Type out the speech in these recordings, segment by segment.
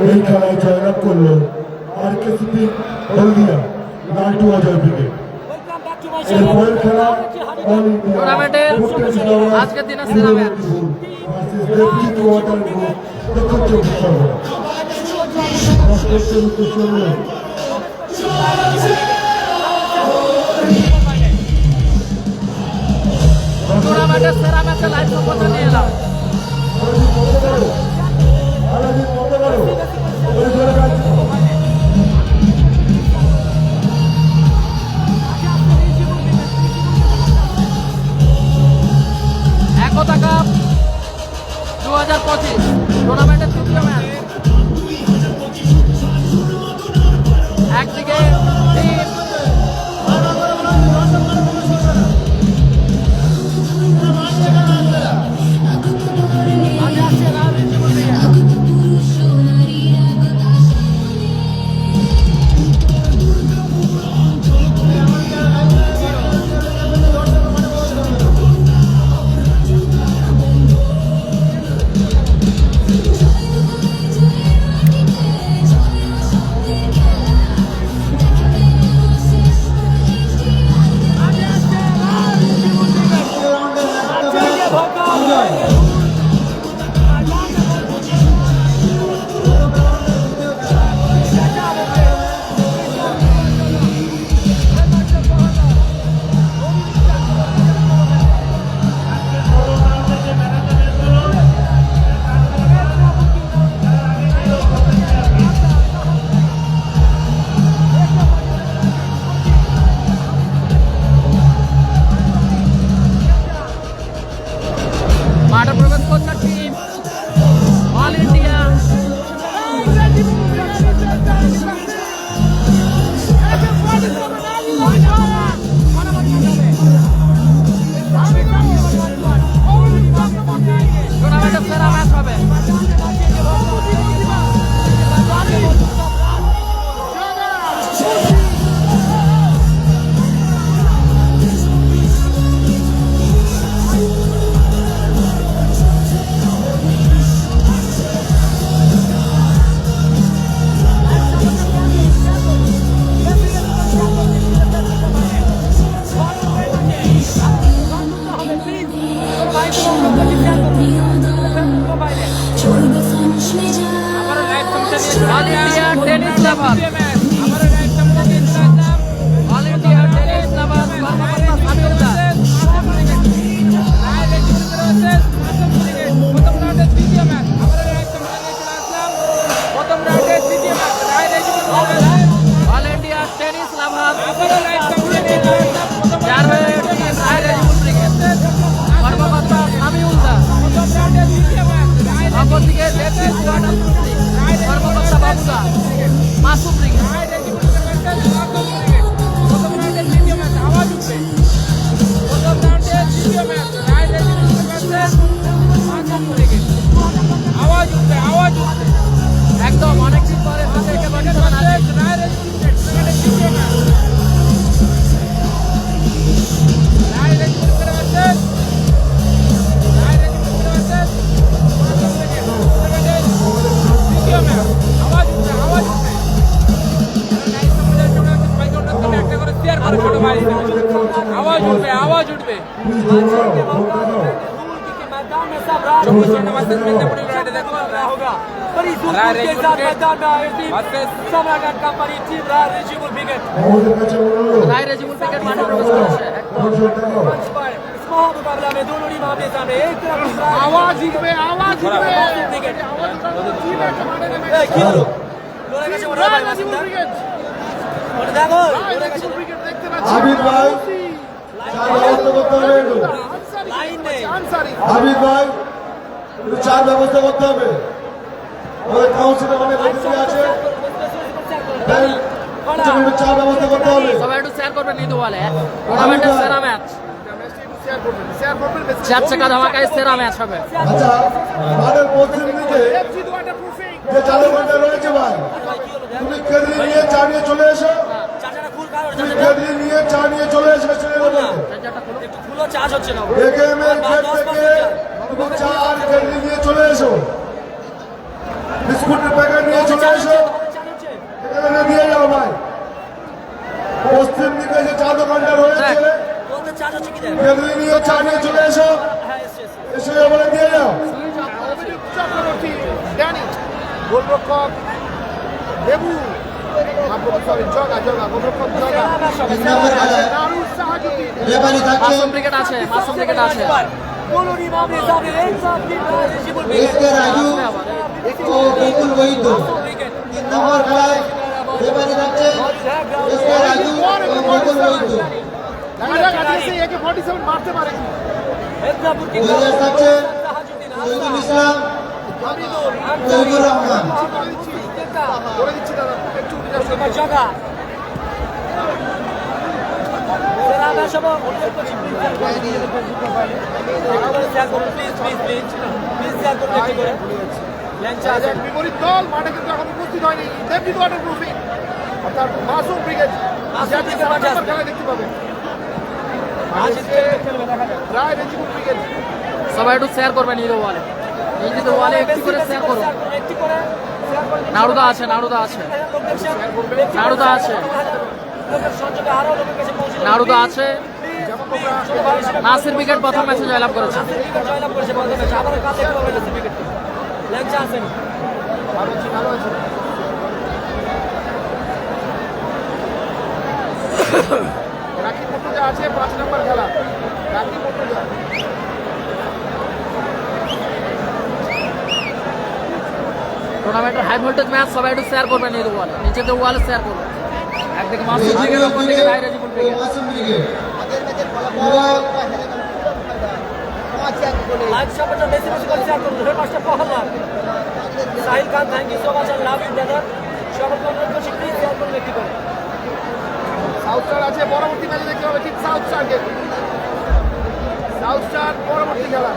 এই খেলায় জয়লাভ করলো আরকেসিপি হলদিয়া লালটু অজয় ব্রিগেড। এরপরের খেলা টুর্নামেন্টের আজকের দিনের সেরা ম্যাচ দেবজিৎ ওয়াটার গ্রুপ দক্ষিণ চব্বিশ পরগনা। টুর্নামেন্টের সেরা ম্যাচে লাইভ সম্প্রচার নিয়ে এলাম। একতা কাপ 2025 টুর্নামেন্টের তৃতীয় ম্যাচ। একদিকে টিম মাঠে প্রবেশ করছে টিম অল ইন্ডিয়া। টুর্নামেন্টের সেরা ম্যাচ হবে। All India Tennis Lover All India Tennis Lover কর্মকর্তা Samiul Das. All India Tennis Lover যার হয়ে টিম রায় রেজিবুল ব্রিগেড কর্মকর্তা সামিউল দাস। অপরদিকে দেবজিৎ ওয়াটার গ্রুপ কর্মকর্তা বাবুদা মাসুম ব্রিগেড। একদম অনেকদিন পরে হাতে একে বর্তমান आवाज उठे आवाज उठे राय रेजिबुल ब्रिगेड माठे प्रवेश करेছে। मुकाबला में दोनों टीम आमने सामने एक तरफ आवाज उठे ब्रिगेड আবিদ ভাই চার ব্যবস্থা করতে হবে। আবিদ ভাই একটু চার ব্যবস্থা করতে হবে। আমাদের কাউন্সিলে অনেক অতিথি আছে, চার ব্যবস্থা করতে হবে। সবাই একটু শেয়ার করবেন নিতে বলে। টুর্নামেন্টের সেরা ম্যাচ চার চাকা ধামাকায় সেরা ম্যাচ হবে। আচ্ছা আমাদের পশ্চিম দিকে যে চালু ঘন্টা রয়েছে ভাই, তুমি কেটলি নিয়ে চা নিয়ে চলে এসো। তুমি কেটলি নিয়ে চা নিয়ে চলে এসো। একেএমের গেট থেকে তুমি চা আর কেটলি নিয়ে চলে এসো। বিস্কুটের পতাকা নিয়ে চলে এসো, এখানে দিয়ে যাও ভাই। পশ্চিম দিকে যে চা দোকানটা রয়েছে কেদলি নিয়ে চা নিয়ে চলে এসো, এসে বলে দিয়ে যাও। চক্রবর্তী ড্যানি গোলরক্ষক দেবু সরি জগা গোলরক্ষক জগা নারুল সাহাজুদ্দিন রেফারি থাকছে মাসুম ক্রিকেট আছে, মাসুম ক্রিকেট আছে। এসকে রাজু ও বকুল বৈদ্য। 3 নম্বর খেলায় রেফারি থাকছে এসকে রাজু ও বকুল বৈদ্য। দেখা যাক আজকে সেই AK-47 মারতে পারে কি বৈদ্য থাকছে শহীদুল ইসলাম, তৈবুর রহমান। করে দিচ্ছি দাদা একটু জগা বিপরীত দল মাঠে কিন্তু এখন উপস্থিত হয়নি। ডেভিড ওয়াটারপ্রুফিং অর্থাৎ মাসুম ব্রিগেড খেলা দেখতে পাবে। রায় রেজিবুল ব্রিগেড সবাই একটু শেয়ার করবেন এই ওয়ালে, এই যে ওয়ালে একটু করে শেয়ার করুন। নাড়ুদা আছে, নাড়ুদা আছে, নাড়ুদা আছে, নাড়ুদা আছে। নাসির উইকেট প্রথম ম্যাচে জয়লাভ করেছে। ভালো আছে রাখি পট্টুজা আছে 5 নম্বর খেলা রাখি পট্টুজা টুর্নামেন্টের হাই ভোল্টেজ ম্যাচ সবাই একটু শেয়ার করবেন এই ওয়ালে, নিচেতে ওয়ালে শেয়ার করবেন। একদিকে মাসুম ব্রিগেড, অপরদিকে Roy Rejibul brigade. Masum brigade live supporter বেশি বেশি করে শেয়ার করুন। Head master Prahlad, Sahil Khan, thank you so much, I love you brother. সকলকে অনুরোধ করছি প্লিজ শেয়ার করুন একটি করে। সাউথ স্টার আছে পরবর্তী ম্যাচে দেখতে হবে ঠিক সাউথ স্টারকে। সাউথ স্টার পরবর্তী খেলা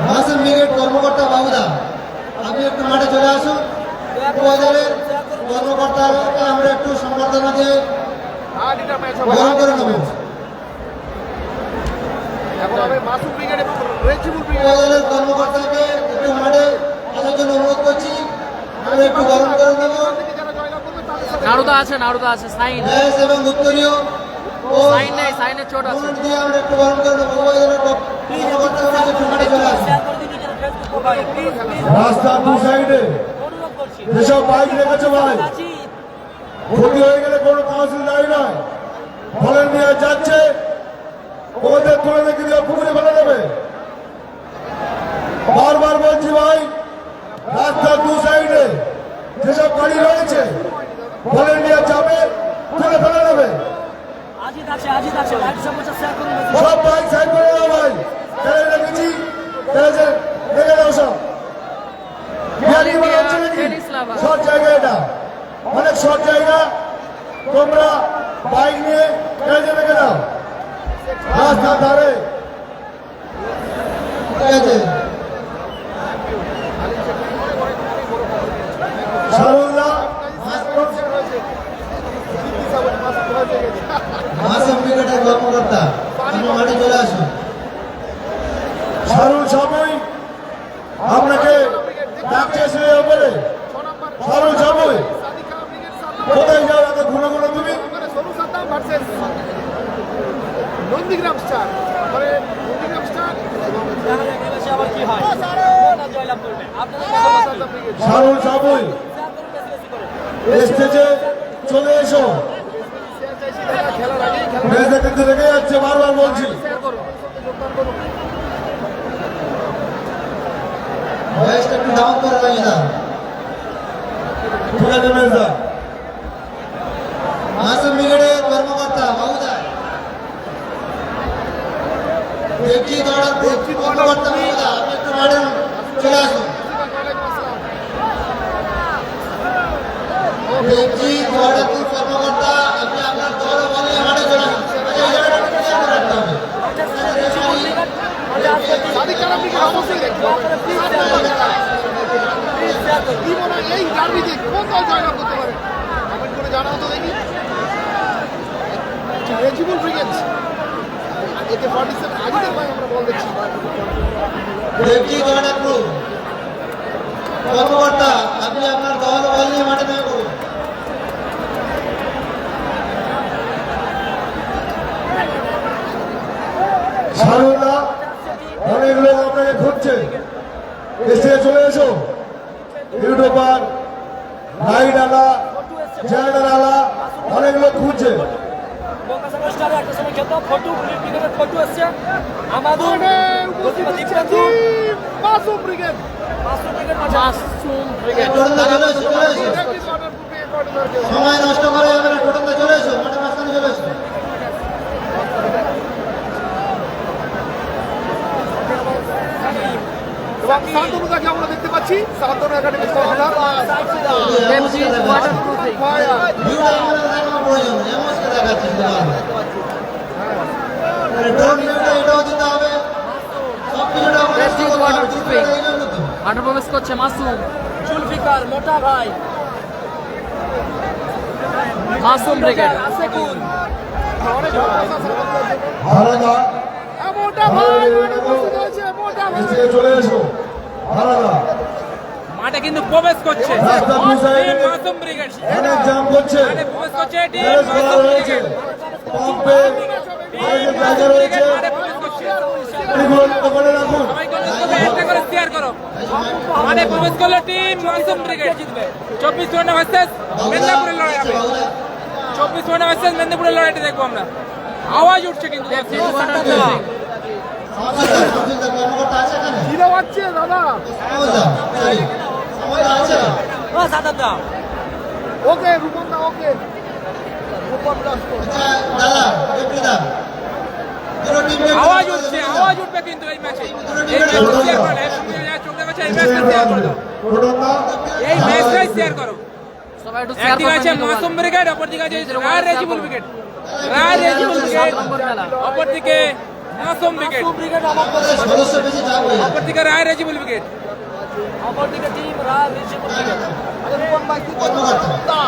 মাসুম ব্রিগেড কর্মকর্তা বাবুদা, আপনি একটু মাঠে চলে আসুন। উপজেলার কর্মকর্তাকে আমরা একটু সম্বর্ধনা দিয়ে আর এটা ম্যাচ হবে গ্রহণ করে নেব। এখন হবে মাসুম ব্রিগেড এবং রেজিবুল ব্রিগেড। উপজেলার কর্মকর্তাকে একটু মাঠে আসার জন্য অনুরোধ করছি, আমরা একটু গ্রহণ করে নেব। যারা জয়লাভ করবে তাদের সাথে নাড়ুদা আছে, নাড়ুদা আছে, সাইন দেশ এবং উত্তরীয় ও সাইন নেই, সাইনের চোট আছে। অনুরোধ দিয়ে আমরা একটু গ্রহণ করে নেব। উপজেলার কর্মকর্তাকে একটু মাঠে চলে আসুন। শেয়ার করে দিন নিজের ফেসবুক প্রোফাইলে প্লিজ প্লিজ, রাস্তার দু সাইডে অনুরোধ করছি। যেসব বাইক রেখেছে ভাই, ক্ষতি হয়ে গেলে কোনো কাউন্সিল দায়ী নয়। ভলেন্টিয়ার যাচ্ছে, ওদের তুলে রেখে দিয়ে পুকুরে ফেলে দেবে। বারবার বলছি ভাই, রাস্তার দু সাইডে যেসব গাড়ি রয়েছে ভলেন্টিয়ার যাবে, তুলে ফেলে দেবে। আজিদ আছে, আজিদ আছে, লাইভ সাপোর্টার শেয়ার করুন। সব বাইক সাইড করে দাও ভাই, ফেলে রেখেছি, ফেলেছে, রেখে দাও সব। বিহারি বলা হচ্ছে নাকি? শর্ট জায়গা এটা, অনেক শর্ট জায়গা, তোমরা বাইক নিয়ে ফেলে রেখে দাও রাস্তার ধারে। ঠিক আছে, সারুল্লাহ মাসুম ব্রিগেডের কর্মকর্তা আপনি মাঠে চলে আসুন। সারুল সাময়িক আপনাকে ডাকছে সে বলে। সারুল সাময়িক কোথায় যাও এত ঘুরে ঘুরে তুমি? নন্দীগ্রাম স্টার মানে নন্দীগ্রাম স্টার দেখা যাক এবার আবার কি হয়, কোনটা জয়লাভ করবে। আপনাদের সারুল সাময়িক স্টেজে চলে এসো। খেলার আগেই খেলা ম্যাচ দেখতে রেখে যাচ্ছে, বারবার বলছি। বয়সটা একটু ডাউন করে রাখা। ঠিক আছে মেজদা। মাসুম ব্রিগেডের কর্মকর্তা বাবুদা, দেখছি দৌড়ার কর্মকর্তা বাবুদা, আপনি একটু মাঠে চলে আসুন। দেখছি দৌড়াতুর কর্মকর্তা, আপনি আপনার দৌড় বলে মাঠে চলে আসুন। এই জায়গাটা একটু খেয়াল করে রাখতে হবে। সাদিক কালাম ব্রিগেড অবশ্যই দেখতে হবে। কি মনে হয় এই ডার্বিতে কোন দল জয়লাভ করতে পারে? কমেন্ট করে জানাও তো দেখি। রেজিবুল ব্রিগেড AK-47 আজিদের ভাই আমরা বল দেখছি। দেখছি দৌড়াতুর কর্মকর্তা আপনি আপনার দল বল নিয়ে মাঠে নেমে পড়ুন। সারদা অনেক লোক আপনাকে খুঁজছে, এসে চলে এসো। ইউটিউবার, লাইট আলা, চ্যানেল আলা, অনেক লোক খুঁজছে। আমাদের উপস্থিত হচ্ছে team Masum brigade. Masum brigade. টোটনদা চলে এসো, চলে এসো। Executive Waterproof Brigade coordinator। সময় নষ্ট করা যাবে না, টোটনদা চলে এসো, মাঠে মাঝখানে চলে এসো। এবং শান্তনুদাকে আমরা দেখতে পাচ্ছি, Shantanu academy corner. Debjit waterproofing. ভিউটা এখানে দেখানো প্রয়োজন, এমনকি দেখাচ্ছি দেওয়ালে। ড্রোন ভিউটা এটাও দিতে হবে, সব কিছুটা আমাদের দেবজিৎ করতে হবে, ওয়াটারপ্রুফিং। এই জন্য তো। মাঠে প্রবেশ করছে মাসুম। জুলফিকার মোটা ভাই। মাসুম ব্রিগেড। অনেক ভালোবাসা শান্তনুদার জন্য। হারাদা মোটা ভাই মাঠে উপস্থিত হয়েছে, মোটা ভাই। এসে চলে এসো। হারাদা মাঠে কিন্তু প্রবেশ করছে রাস্তা দু সাইডে মাসুম ব্রিগেড অনেক জাম করছে, মাঠে প্রবেশ করছে টিম গ্যারেজ করা মাসুম রয়েছে, ব্রিগেড পাম্পে অনেক জায়গা রয়েছে, মাঠে প্রবেশ করছে এগুলো দোকানে রাখুন। সবাইকে অনুরোধ করবো একটা করে শেয়ার করো। মাঠে প্রবেশ করলো টিম মাসুম ব্রিগেড জিতবে। 24 ঘন্টা ভার্সেস মেদিনীপুরের লড়াই হবে। 24 ঘন্টা ভার্সেস মেদিনীপুরের লড়াইটা দেখবো আমরা। আওয়াজ উঠছে কিন্তু দেবজিৎ ওয়াটারপ্রুফিং। শামসুদ্দা কর্মকর্তা আছে এখানে? ঢিলে পাচ্ছে দাদা। শামসুদ্দা, সরি, শামসুদ্দা আছে? ওকে রূপম দা, ওকে রূপম দাস। আচ্ছা, দাদা, বিপ্লবদা, দুটো টিমকে আওয়াজ উঠছে, আওয়াজ উঠবে কিন্তু এই ম্যাচে। এই ম্যাচে শেয়ার করো, এই চোখ দেখাচ্ছে এই ম্যাচটা শেয়ার করে দাও। টোটনদা এই ম্যাচটাই শেয়ার করো। সবাই একটু শেয়ার একদিকে আছে করবেন। মাসুম ব্রিগেড, অপরদিকে আছে রায় রেজিবুল ব্রিগেড। রায় রেজিবুল ব্রিগেড, অপরদিকে মাসুম ব্রিগেড, সদস্য বেশি চাপ হয়ে যাবে। অপরদিকে রায় রেজিবুল ব্রিগেড। কর্মকর্তা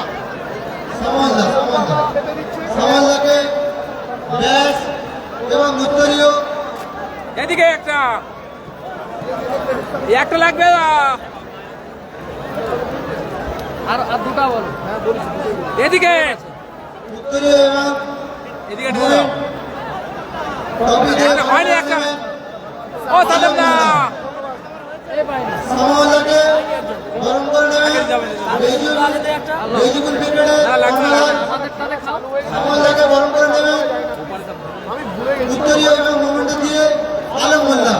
সমলদা, সমলদাকে ব্যাস এবং উত্তরীয় এদিকে একটা একটা লাগবে আর দুটা বলো। এদিকে উত্তরীয় এবং এদিকে একটা দাও। টপি একটা হয়নি একটা। ও সাদাম না সমলদাকে গরম করে নেবেন। রেজিবুল ব্রিগেডের না, লাগবে না। কর্নার আমাদের তাহলে খাও। সমলদাকে গরম করে নেবেন। আমি ভুলে গেছি। উত্তরীয় এবং মোমেন্টো দিয়ে আলম মোল্লা।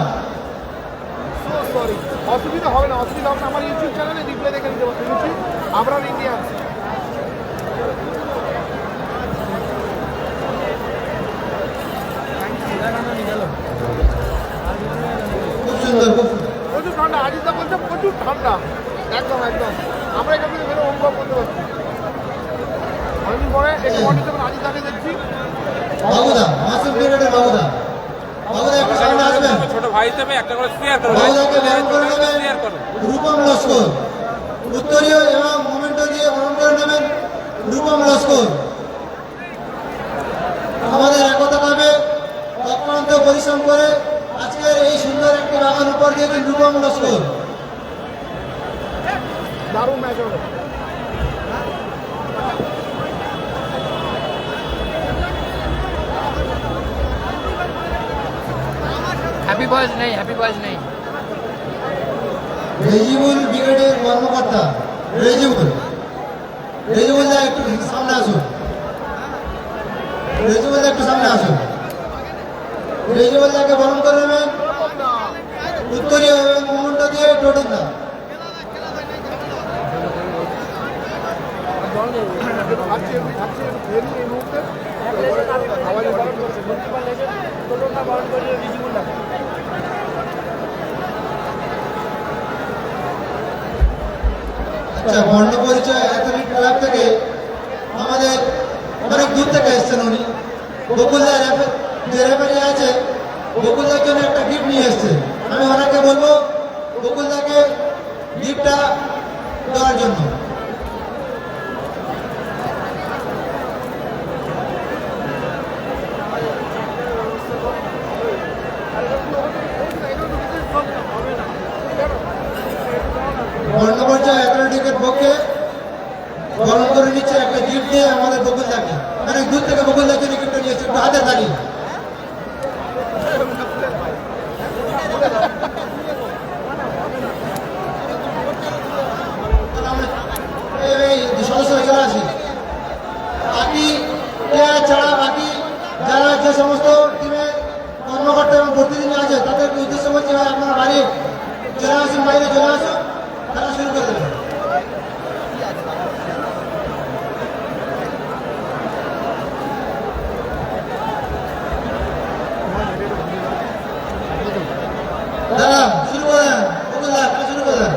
সরি, অসুবিধা হবে না, অসুবিধা হবে না। আমার ইউটিউব চ্যানেলে রিপ্লে দেখে নিতে পারছেন। আমরা ইন্ডিয়ান। খুব সুন্দর, খুব সুন্দর। প্রচুর ঠান্ডা, আজিদা বলছে প্রচুর ঠান্ডা। একদম একদম, আমরা এখান থেকে বেরো অনুভব করতে পারছি। অনেকদিন পরে একটু কন্ডিশন আজিদাকে দেখছি। বাবুদা, মাসুম ব্রিগেডের বাবুদা, বাবুদা একটু সামনে আসবেন। ছোট ভাই হিসেবে একটা করে শেয়ার করো। বাবুদাকে গরম করে শেয়ার নেবেন। করো। রূপম লস্কর, উত্তরীয় এবং মোমেন্টো দিয়ে গরম করে নেবেন। রূপম লস্কর আমাদের একতাভাবে অক্লান্ত পরিশ্রম করে আজকের এই সুন্দর একটি বাগান উপর দিয়েছেন রূপম লস্কর। দারুণ ম্যাচ হবে। হ্যাপি বয়েজ নেই, হ্যাপি বয়েজ নেই। রেজিবুল ব্রিগেডের কর্মকর্তা রেজিবুল, রেজিবুল দা একটু সামনে আসুন। রেজিবুল দা একটু সামনে আসুন। রেজিবুল দাকে গরম করে নেবেন। উত্তরীয় এবং মোমেন্টো দিয়ে টোটন দা। ভাবছি ফেরি এই মুহূর্তে আওয়াজ বারণ করছে। আচ্ছা, বর্ণ পরিচয় অ্যাথলেটিক ক্লাব থেকে আমাদের অনেক দূর থেকে এসেছেন উনি। বকুলদা যে রেফারি আছে, বকুলদার জন্য একটা গিফট নিয়ে এসছে। আমি ওনাকে বলবো বকুলদাকে গিফটটা দেওয়ার জন্য। বর্ণ নিচ্ছে একটা গিফট দিয়ে আমাদের বকুলদাকে, অনেক দূর থেকে বকুলদার জন্য গিফট নিয়ে এসছে, একটু হাতে থাকি। সদস্যরা চলে আসি, বাকি প্লেয়ার ছাড়া বাকি যারা যে সমস্ত টিমে কর্মকর্তা এবং প্রতিদিনই আছে তাদেরকে উদ্দেশ্য করছে ভাই আপনারা বাড়ি চলে আসুন, বাইরে চলে আসুন, খেলা শুরু করে দেবেন। দাদা শুরু করেন, বকুলদা খেলা শুরু করেন।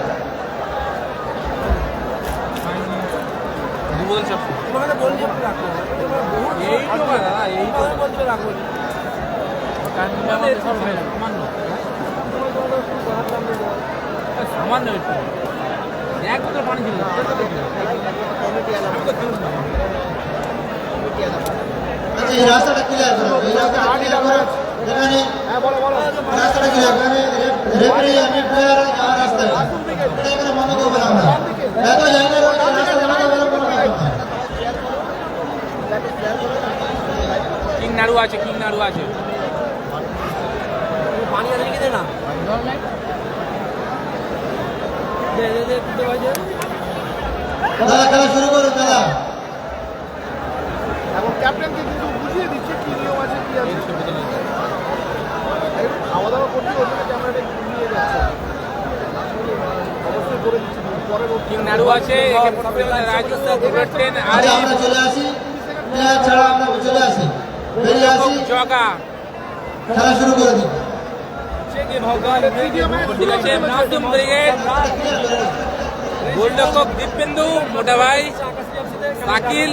সামান্য একটু এক বোতল পানি ছিল আচ্ছা এই রাস্তাটা ক্লিয়ার করো, এই রাস্তাটা ক্লিয়ার করো, এখানে রাস্তাটা ক্লিয়ার করে রেফারি আমি প্লেয়ার যাওয়ার রাস্তায় এটা এখানে বন্ধ করবো না আমরা, এত জায়গা রয়েছে রাস্তা জানাতে পারবো কোনো ব্যাপার না। কিং নাড়ু আছে, কিং নাড়ু আছে। পানি আছে লিখে দে না দাদা খেলা শুরু করুন দাদা। এখন ক্যাপ্টেনকে কিন্তু বুঝিয়ে দিচ্ছে কি নিয়ম আছে কি আছে, খাওয়া দাওয়া করতে ওখানে ক্যামেরাটা নিয়ে যাচ্ছে, অবশ্যই করে দিচ্ছে পরে কিং নাড়ু আছে, একে পড়তে হবে রাজু বুলেটিন আর আচ্ছা আমরা চলে আসি, প্লেয়ার ছাড়া আমরা চলে আসি, বেরিয়ে আসি, জগা খেলা শুরু করে দিই। ঠিক আছে, মাসুম ব্রিগেড, গোলরক্ষক দীপেন্দু, মোটা ভাই Shakil,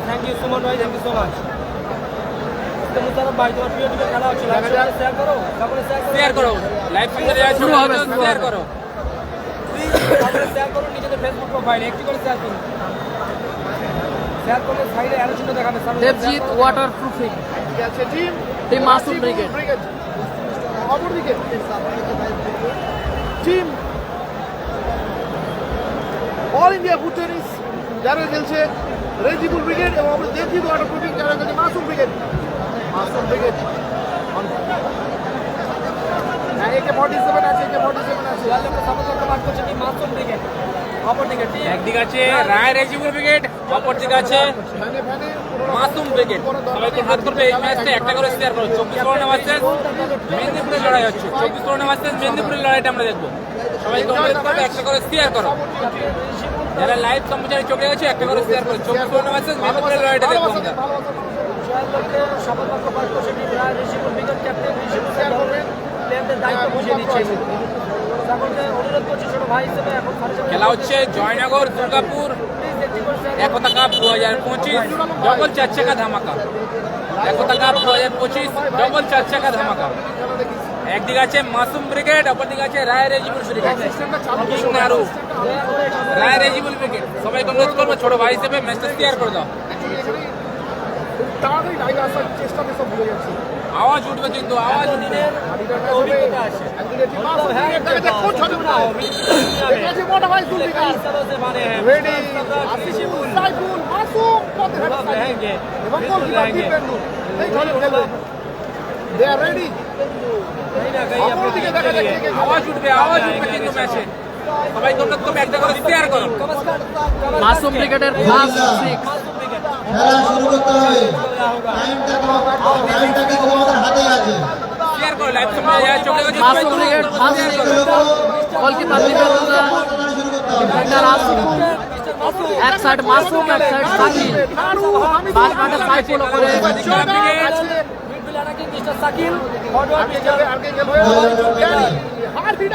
thank you so much ভাই, থ্যাংক ইউ সো মাচ। ভাই তোমার প্রিয় টিমের খেলা হচ্ছে, শেয়ার করো, তারপরে শেয়ার করো, লাইভ সুন্দর শুরু হবে, শেয়ার করো, শেয়ার করো নিজেদের ফেসবুক প্রোফাইলে, একটি করে শেয়ার করুন। শেয়ার করলে সাইডে অ্যারো চিহ্ন দেখাবে। দেবজিৎ ওয়াটার প্রুফিং, আছে টিম টিম মাসুম ব্রিগেড। অপরদিকে team all India food tennis যারা খেলছে রেজিবুল ব্রিগেড এবং আমরা দেবজিৎ ওয়াটার প্রুফিং যারা খেলছে মাসুম ব্রিগেড। মাসুম ব্রিগেড হ্যাঁ AK 47 আছে, AK 47 আছে, সমস্ত কাজ করছে টিম মাসুম ব্রিগেড। অপরদিকে টিম একদিকে আছে রায় রেজিবুল ব্রিগেড, অপরদিকে আছে ফ্যানে ফ্যানে মাসুম ব্রিগেড। সবাইকে অনুরোধ করবে এই ম্যাচটা একটা করে শেয়ার করো। 24 পরগনা ভার্সেস মেদিনীপুরের লড়াই হচ্ছে, 24 পরগনা ভার্সেস মেদিনীপুরের লড়াইটা আমরা দেখবো। সবাইকে অনুরোধ করবে একটা করে শেয়ার করো, যারা লাইভ সম্প্রচারে চোখে গেছে একটা করে শেয়ার করো। 24 পরগনা ভার্সেস মেদিনীপুরের লড়াইটা দেখবো আমরা। শপথ বাক্য করছে team Roy Rishipur brigade, captain Rishipur share করবেন, প্লেয়ারদের দায়িত্ব বুঝিয়ে দিচ্ছে। সকলকে অনুরোধ করছি ছোট ভাই হিসেবে এখন খেলা হচ্ছে জয়নগর দুর্গাপুর একতা কাপ 2025 ডবল 4 চাকা ধামাকা। একতা কাপ 2025 ডবল 4 চাকা ধামাকা। একদিকে আছে মাসুম ব্রিগেড, অপরদিকে আছে রায় রেজিবুল ব্রিগেড। কিং নাড়ু, রায় রেজিবুল ব্রিগেড। সবাইকে অনুরোধ করবো ছোট ভাই হিসেবে ম্যাচটা শেয়ার করে দাও। তাড়াতাড়ি লাইভ আসার চেষ্টাতে সব ভুলে যাচ্ছে। আওয়াজ উঠবে কিন্তু, আওয়াজ উঠবে। অভিজ্ঞতা আছে। একদিকে টিম মাসুম ব্রিগেড থেকে কোচ হবে না, একাছে মোটা ভাই তুলবি গাইস রেডি আসিফুল সাইফুল মাসুম পথে হেঁটে এবং গোলকিপার দীপেন্দু এই ধরে খেলবে। দে আর রেডি। অপরদিকে দেখা যাচ্ছে আওয়াজ উঠবে, আওয়াজ উঠবে কিন্তু ম্যাচে। সবাইকে অনুরোধ করবো একটা করে শেয়ার করো। মাসুম ব্রিগেডের ফার্স্ট 6 খেলা শুরু করতে হবে, টাইমটা কিন্তু আমাদের হাতেই আছে। শেয়ার করো, লাইভ সম্প্রচারে চোখে গেছে Masum brigade first 6 goalkeeper Dipendu, শুরু করতে হবে। ডিফেন্ডার আসিফ, এক সাইড মাসুম, এক সাইড সাকিল, বাদ বাকি সাইফুল করে সাকিল,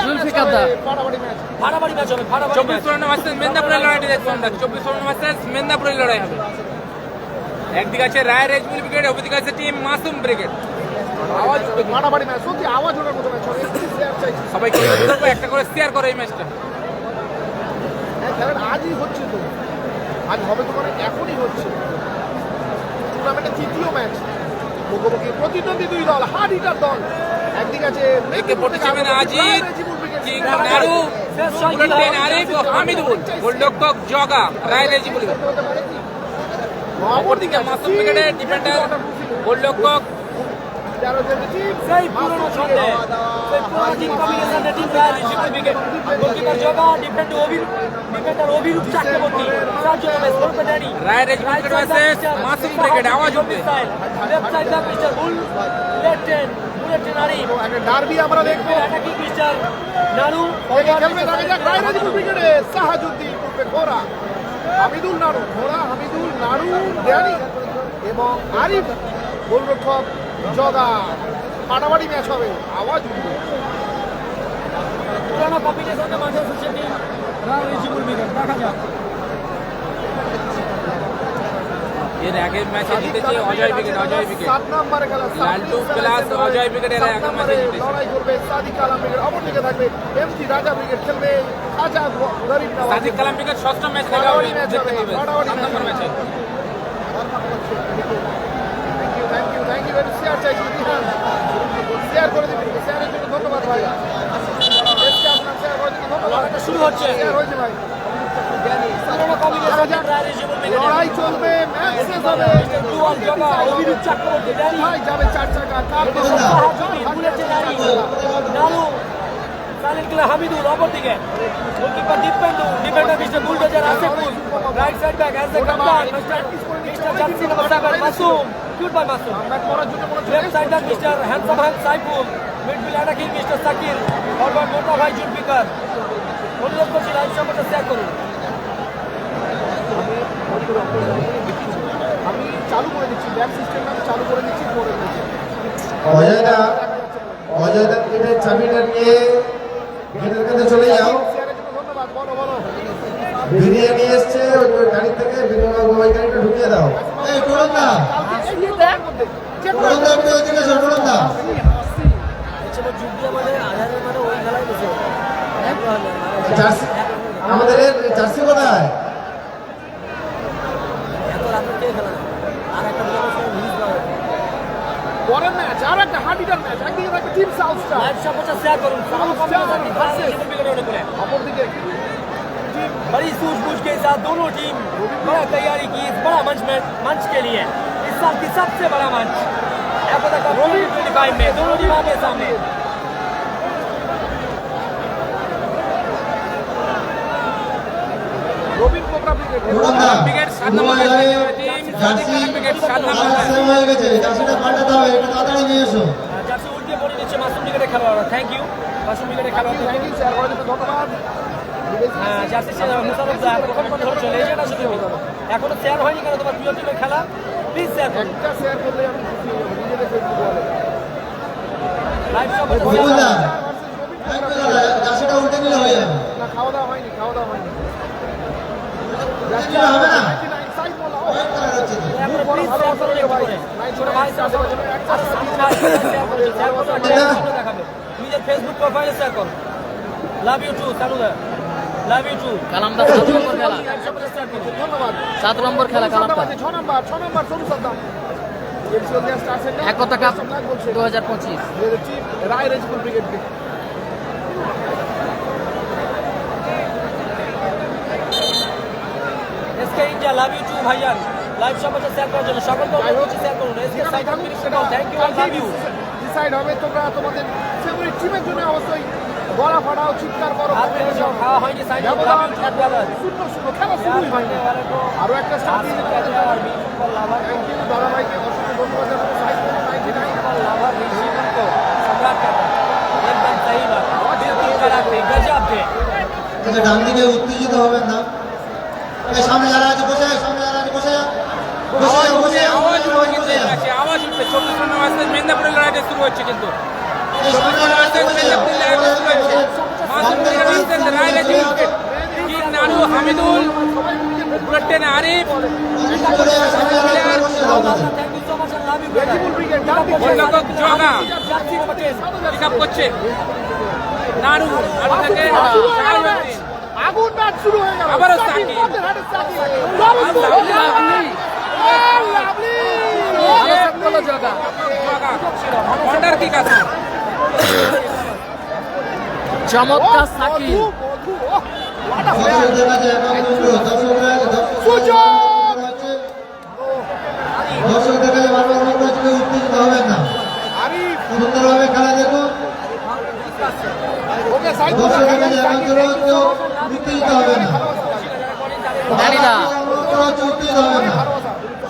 জুলফিকার দা। ফাড়াফাড়ি ম্যাচ হবে, ফাড়াফাড়ি 24 পরগনা ভার্সেস মেদিনীপুরের লড়াইটি দেখবো আমরা। 24 পরগনা ভার্সেস মেদিনীপুরের লড়াই হবে। একদিকে আছে রায় রেজিবুল ব্রিগেড, অপরদিকে আছে টিম মাসুম ব্রিগেড। আওয়াজ উঠবে, মারামারি ম্যাচ সত্যি আওয়াজ ওঠার মতো ম্যাচ হবে। সবাইকে অনুরোধ করবো একটা করে শেয়ার করো এই ম্যাচটা। খেলাটা আজই হচ্ছে তো, আজ হবে তো মানে এখনই হচ্ছে। টুর্নামেন্টের তৃতীয় ম্যাচ, মুখোমুখি প্রতিদ্বন্দ্বী দুই দল, হার্ড হিটার দল। একদিকে আছে একে 47 আজিত, কিং নাড়ু, বুলেট ট্রেন আরিফ ও হামিদুল, গোলরক্ষক জগা, রায় রেজিবুল। অপরদিকে মাসুম ব্রিগেডের ডিফেন্ডার গোলরক্ষক সেই পুরনো ছন্দে সেই পুরনো টিম কম্বিনেশনে team Roy Rejibul brigade goalkeeper জগা ডিফেন্ডার অভিরূপ চক্রবর্তী সাহায্য করবে স্কোরপে ড্যানি রায় রেজিবুল ভার্সেস মাসুম ব্রিগেড। আওয়াজ উঠবে left side back mister bullet train Arif একটা ডার্বি আমরা দেখবো। অ্যাটাকিং মিস্টার নানু থেকে খেলবে দেখা যাক রায় রেজিবুল ব্রিগেডে সাহাজুদ্দিন উঠবে ঘোড়া, হামিদুল নাড়ু, ঘোড়া হামিদুল নাড়ু ড্যানি এবং আরিফ গোলরক্ষক জগা। ফাটাফাটি ম্যাচ হবে, আওয়াজ উঠবে। পুরনো কম্বিনেশনে মাঝে এসেছে টিম রায় রেজিবুল ব্রিগেড। দেখা যাক এর আগের ম্যাচে জিতেছে অজয় ব্রিগেড। 7 নম্বরে খেলা লালটু প্লাস অজয় ব্রিগেডের আগের ম্যাচে জিতেছে। লড়াই করবে সাদিক কালাম ব্রিগেড, অপরদিকে থাকবে এমজি রাজা ব্রিগেড খেলবে খাজা গরিব নওয়াজ। সাদিক কালাম ব্রিগেড ষষ্ঠ ম্যাচ দেখা হবে, দেখতে পাবে 7 নম্বর ম্যাচে। থ্যাংক ইউ শেয়ার চাইছি বিহান, শেয়ার করে দিবেন, শেয়ারের জন্য ধন্যবাদ ভাই। এসকে আপনার শেয়ার করার জন্য ধন্যবাদ। শুরু হচ্ছে শেয়ার হয়েছে ভাই। পুরনো কম্বিনেশনে রায় রেজিবুল ব্রিগেড লড়াই চলবে, ম্যাচ শেষ হবে। দুয়াল জগা অভিরূপ চক্রবর্তী ড্যানি ভাই যাবে 4 চাকা cup Sahayuddin bullet train Arif Nanu silent killer Hamidul. অপরদিকে goalkeeper defender mister bulldozer Asiful. Right side back as the captain mister jersey number 7 Masum, shoot by Masum. Back করার জন্য কোনো left side back mister handsome Saiful. Midfield attacking mister Sakir. Forward মোটা ভাই জুলফিকার। অনুরোধ করছি লাইভ সম্পর্কে share করুন। আমি চালু করে দিচ্ছি, ব্যাক সিস্টেম আমি চালু করে দিচ্ছি, করে দিচ্ছি। অজয়দা গেটের চাবিটা নিয়ে গেটের কাছে চলে যাও। শেয়ারের জন্য ধন্যবাদ, বলো বলো। বেরিয়ে নিয়ে এসছে ওই গাড়ি থেকে, ওই গাড়িটা ঢুকিয়ে দাও। এই টুরন্দা, টুরন্দা একটু ওইদিকে এসো, টুরন্দা। জার্সি আমাদের জার্সি কোথায়? পরের ম্যাচ আর একটা হার্ডিটার ম্যাচ, একদিকে থাকবে টিম সাউথ স্টার, লাইভ সম্পর্কে শেয়ার করুন। পুরনো কম্বিনেশন রায় রেজিবুল ব্রিগেড होने को है। অপরদিকে बड़ी सूझबूझ के साथ दोनों टीम बड़ा तैयारी की इस बड़ा मंच के लिए, इस साल की सबसे बड़ा मंच एफए कप 2025 में दोनों टीम आमने सामने। Robin cobra brigade. টুরন্দা, ব্রিগেড 7 নম্বর ম্যাচে team Sadik Kalam brigade 7 number match. Same হয়ে গেছে, জার্সিটা পাল্টাতে হবে, একটু তাড়াতাড়ি নিয়ে এসো। জার্সি উল্টে পড়ে দিচ্ছে মাসুম ব্রিগেডের খেলোয়াড়রা। থ্যাংক ইউ মাসুম ব্রিগেডের খেলোয়াড়। থ্যাংক ইউ, শেয়ার করার জন্য ধন্যবাদ। হ্যাঁ জার্সি মুসারফ যা প্রথম কথা হচ্ছে লেজেন্ড আসলে এখনো শেয়ার হয়নি কেন তোমার প্রিয় টিমের খেলা? প্লিজ শেয়ার করুন। একটা শেয়ার করলে আমি খুশি হব, নিজেদের ফেসবুক ওয়ালে। লাইভ সম্পর্কে বকুলদা, জার্সিটা উল্টে নিলে হয়ে যাবে। না খাওয়া দাওয়া হয়নি, খাওয়া দাওয়া হয়নি। জার্সিটা হবে না, সাইড বলা হোয়াইট কালার হচ্ছে তো। প্লিজ শেয়ার করুন একটু করে। ছোট ভাই শেয়ার দেখাবে নিজের ফেসবুক প্রোফাইলে শেয়ার করুন। লাভ ইউ টু সালুদা, লাভ ইউ টু কালামদা 7 নম্বর খেলা, ধন্যবাদ। 7 নম্বর খেলা কালামদা। 6 নম্বর সরু Saddam. MCL star centre Ekta cup 2025। Team Roy Rejibul brigade. SK India love you too ভাইজান। লাইভ সম্পর্কে শেয়ার করার জন্য সকলকে অনুরোধ করছি শেয়ার করুন। SK side of minister thank you love you. Decide হবে, তোমরা তোমাদের ফেভারিট টিমের জন্য অবশ্যই গলা ফাটাও, চিৎকার করো। হাত থেকে সব খাওয়া হয়নি সাইড অফ লাভ ব্যবধান ইউ টু ব্রাদার। শূন্য, খেলা শুরুই হয়নি। আরো একটা স্টার দিয়ে দিন আমাদের দাদা। থ্যাংক ইউ দাদা ভাইকে, অসংখ্য ধন্যবাদ জানাবো। সাইড 99 सम्राट करता एकदम सही बात, बिल्कुल कराते गजब थे। আচ্ছা, ডান দিকে উত্তেজিত হবেন না। এই সামনে যারা আছে বসে যা, সামনে যারা আছে বসে যা, বসে যা, বসে যা, আওয়াজ উঠবে কিন্তু বসে এই যা। ম্যাচে, আওয়াজ উঠবে। 24 নম্বর ম্যাচে মেদিনীপুরের লড়াইটা শুরু হচ্ছে কিন্তু। এই সামনে যারা আছে বসে যা, বসে যা, বসে যা। মাসুম ব্রিগেড ভার্সেস রায় রেজিবুল ব্রিগেড। টিম নানু হামিদুল, বুলেট ট্রেন আরিফ, বসে যা, সামনে যারা আছে বসে যা, বসে যা। Thank you so much love you Rejibul brigade ডান দিকে গোলরক্ষক জগা जाती पटेल পিক আপ করছে। নানু থেকে শাহাবুদ্দিন, আগুন ম্যাচ শুরু হয়ে গেল। আবারও সাকিব, সাকিব। পথের হাটে সাকিব। লাভলি। জগা ওয়ান্ডার কিক আছে। চমৎকার সাকিব। মধু, দর্শকদের কাছে একান্ত অনুরোধ, দর্শকদের কাছে বারবার অনুরোধ হচ্ছে, কেউ উত্তেজিত হবেন না, আরিফ সুন্দরভাবে খেলা দেখুন। ওকে সাইড দর্শকদের কাছে একান্ত অনুরোধ, কেউ উত্তেজিত হবেন না, ড্যানিদা অনুরোধ করা হচ্ছে, উত্তেজিত হবেন না।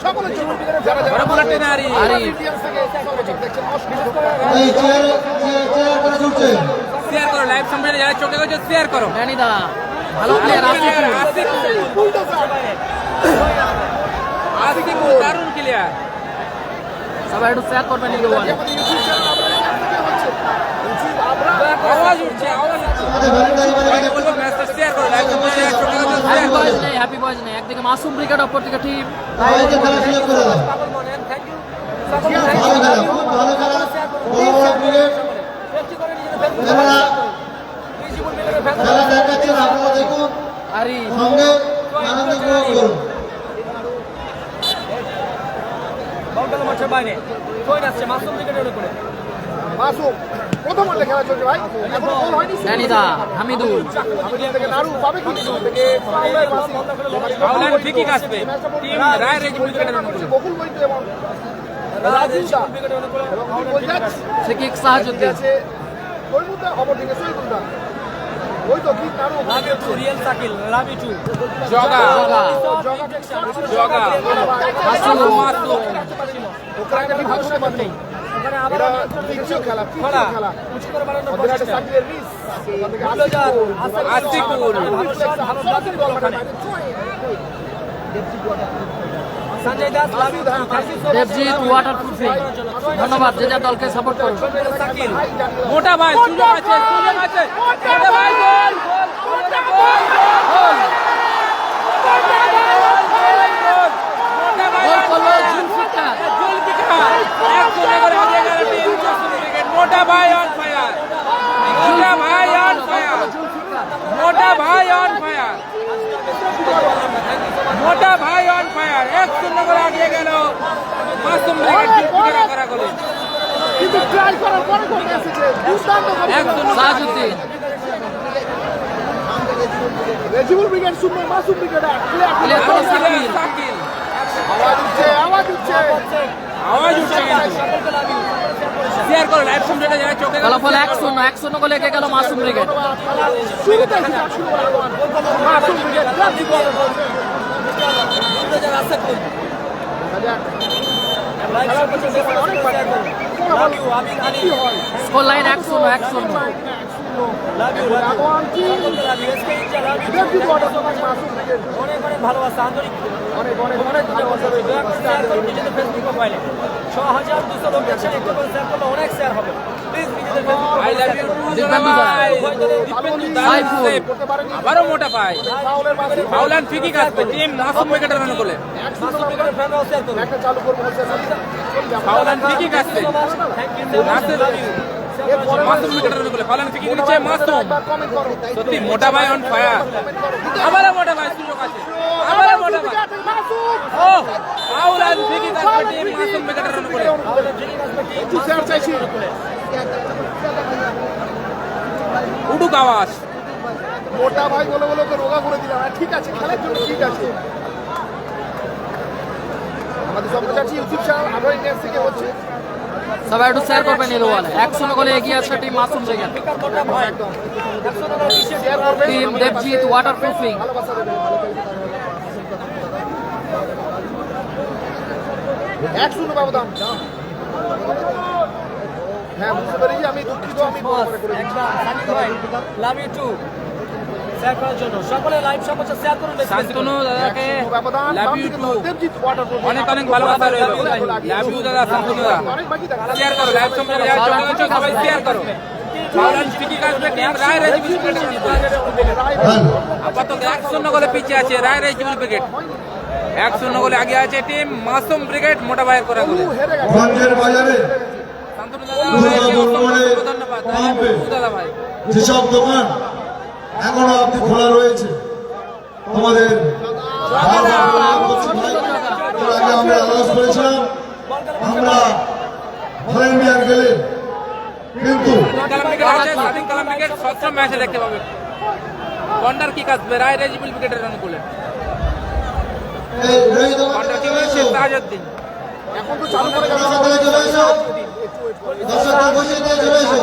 সকলের জন্য যারা বড় বুলেট টেনে আরিফ। ইন্ডিয়ান্স থেকে দেখছেন এই চেয়ার করে ছুটছে, শেয়ার করো লাইভ সম্প্রচারে যারা চোখে গেছে শেয়ার করো। ড্যানিদা ভালো প্লেয়ার আসিফুল আসিফুল দারুণ ক্লিয়ার। সবাই একটু শেয়ার করবেন এই ওয়ালে। আওয়াজ উঠছে আওয়াজ উঠছে। আমাদের ভলেন্টারি মানে আমি বলবো ম্যাচটা শেয়ার করো লাইভ সম্প্রচারে যারা চোখে গেছে শেয়ার করো। হ্যাপি বয়েজ নেই, একদিকে মাসুম ব্রিগেড, অপরদিকে টিম সবাইকে খেলা সুযোগ করে দাও। ভালো খেলা, খুব ভালো খেলা, বড় বড় ব্রিগেড, এনারা খেলা দেখাচ্ছেন, আপনারা দেখুন, আরিফ সঙ্গে আনন্দ উপভোগ করুন। মাসুম প্রথম ওভারে খেলা চলছে ভাই, এখনো গোল হয়নি। ড্যানিদা হামিদুল আমাদের থেকে নাড়ু পাবে কি থেকে ফাউলের পাশে মাওলানা ঠিকই কাটবে। টিম রায় রেজিমেন্ট উইকেটের অনুকূলে। বকুল বৈদ্য এবং রাজু শাহ এবং বৈদ্য শেকিক সাহাজুদ্দিন আছে ওই মুহূর্তে অপরদিকে সৈয়দুল্লাহ ওই তো কি নাড়ু জগা জগা মাসুম ওখানে একটা বিভাগ শুনে পাচ্ছি এরা তৃতীয় খেলা ওদের একটা সাকিরের মিস আসিফুল সরাসরি বল পাঠায় দেবজিৎ ওয়াটারপ্রুফিং। ধন্যবাদ যে যা দলকে সাপোর্ট করুন। মোটা ভাই সুযোগ আছে সুযোগ আছে মোটা ভাই গোল মোটা ভাই গোল করলো জুলফিকার। জুলফিকার এক গোলে করে হারিয়ে গেল টিম মাসুম ব্রিগেড। মোটা ভাই অন ফায়ার মোটা ভাই অন ফায়ার মোটা ভাই অন ফায়ার মোটা ভাই অন ফায়ার 1-0 করে হারিয়ে গেল মাসুম ব্রিগেড। জুলফিকার করা গোলে কিন্তু ট্রাই করার পরে গোল এসেছে দুর্দান্ত সাহাজুদ্দিন রেজিবুল ব্রিগেড সুন্দর মাসুম ব্রিগেড প্লেয়ার করলো সাকিল। সাকিল আওয়াজ উঠছে আওয়াজ উঠছে কিন্তু শেয়ার করো লাইভ সম্প্রচারে যারা চোখে গেছে ফলাফল 1-0 গোলে এগিয়ে গেল মাসুম ব্রিগেড। শুরুতে শুরু করা Masum brigade score line 1-0 I love you আবারও মোটা ভাই মাওলানা ঠিকই কাটবে টিম মাসুম উইকেটের অনুকূলে একটা চালু করবো মাওলানা ঠিকই কাটবে মাসুম উইকেটের অনুকূলে মাওলানা ঠিকই নিচ্ছে মাসুম সত্যি মোটা ভাই অন ফায়ার আবারও মোটা ভাই সুযোগ আছে আবারও মোটা ভাই ও মাওলানা ঠিকই কাটবে টিম মাসুম উইকেটের অনুকূলে উডুক আওয়াজ মোটা ভাই বলে বলে ওকে রোগা করে দিলাম ঠিক আছে খেলার জন্য ঠিক আছে আমাদের সব কাছে ইউটিউব চ্যানেল আরো ইন্ডিয়ান্স থেকে হচ্ছে সবাই একটু শেয়ার করবেন এই ওয়ালে। 1-0 গোলে এগিয়ে আছে টিম মাসুম ব্রিগেড। শেয়ার করবেন টিম দেবজিৎ ওয়াটারপ্রুফিং। ভালোবাসা দেবেন 1-0 ব্যবধান হ্যাঁ বুঝতে পেরেছি আমি দুঃখিত আমি বড় করে করেছি লাভ ইউ টু শেয়ার করার জন্য সকলে লাইভ সম্প্রচার শেয়ার করুন। শান্তনু দাদাকে ব্যবধান লাভ বাম ইউ দিকে টু দেবজিৎ ওয়াটারপ্রুফ অনেক অনেক ভালোবাসা রইল লাভ ইউ দাদা শান্তনু দাদা অনেক বাকি থাকে শেয়ার করো লাইভ সম্প্রচারে যারা চোখে গেছে সবাই শেয়ার করো মাওলানা ঠিকই কাটবে টিম রায় রেজিমেন্ট উইকেটের অনুকূলে আপাতত 1-0 গোলে পিছিয়ে আছে রায় রেজিমেন্ট ব্রিগেড 1-0 গোলে আগে আছে টিম মাসুম ব্রিগেড মোটা ভাইয়ের করা গোলে হেরে গেছে গঞ্জের বাজারে শান্তনু দাদা ভাইকে অসংখ্য ধন্যবাদ দাদা ভাই যেসব দোকান এখনো অব্দি খোলা রয়েছে তোমাদের আগে আমরা আলোচ করেছিলাম আমরা ভলেন্টিয়ার গেলে কিন্তু কালাম ক্রিকেট আছে স্বাধীন কালাম ক্রিকেট 17 ম্যাচে দেখতে পাবে কর্নার কিক আসবে রায় রেজিবল উইকেটের অনুকূলে। এই রোহিত কর্নার কিক হচ্ছে তাজউদ্দিন। এখন তো চালু করে গেল দর্শকরা চলে এসো, দর্শকরা বসে দিয়ে চলে এসো।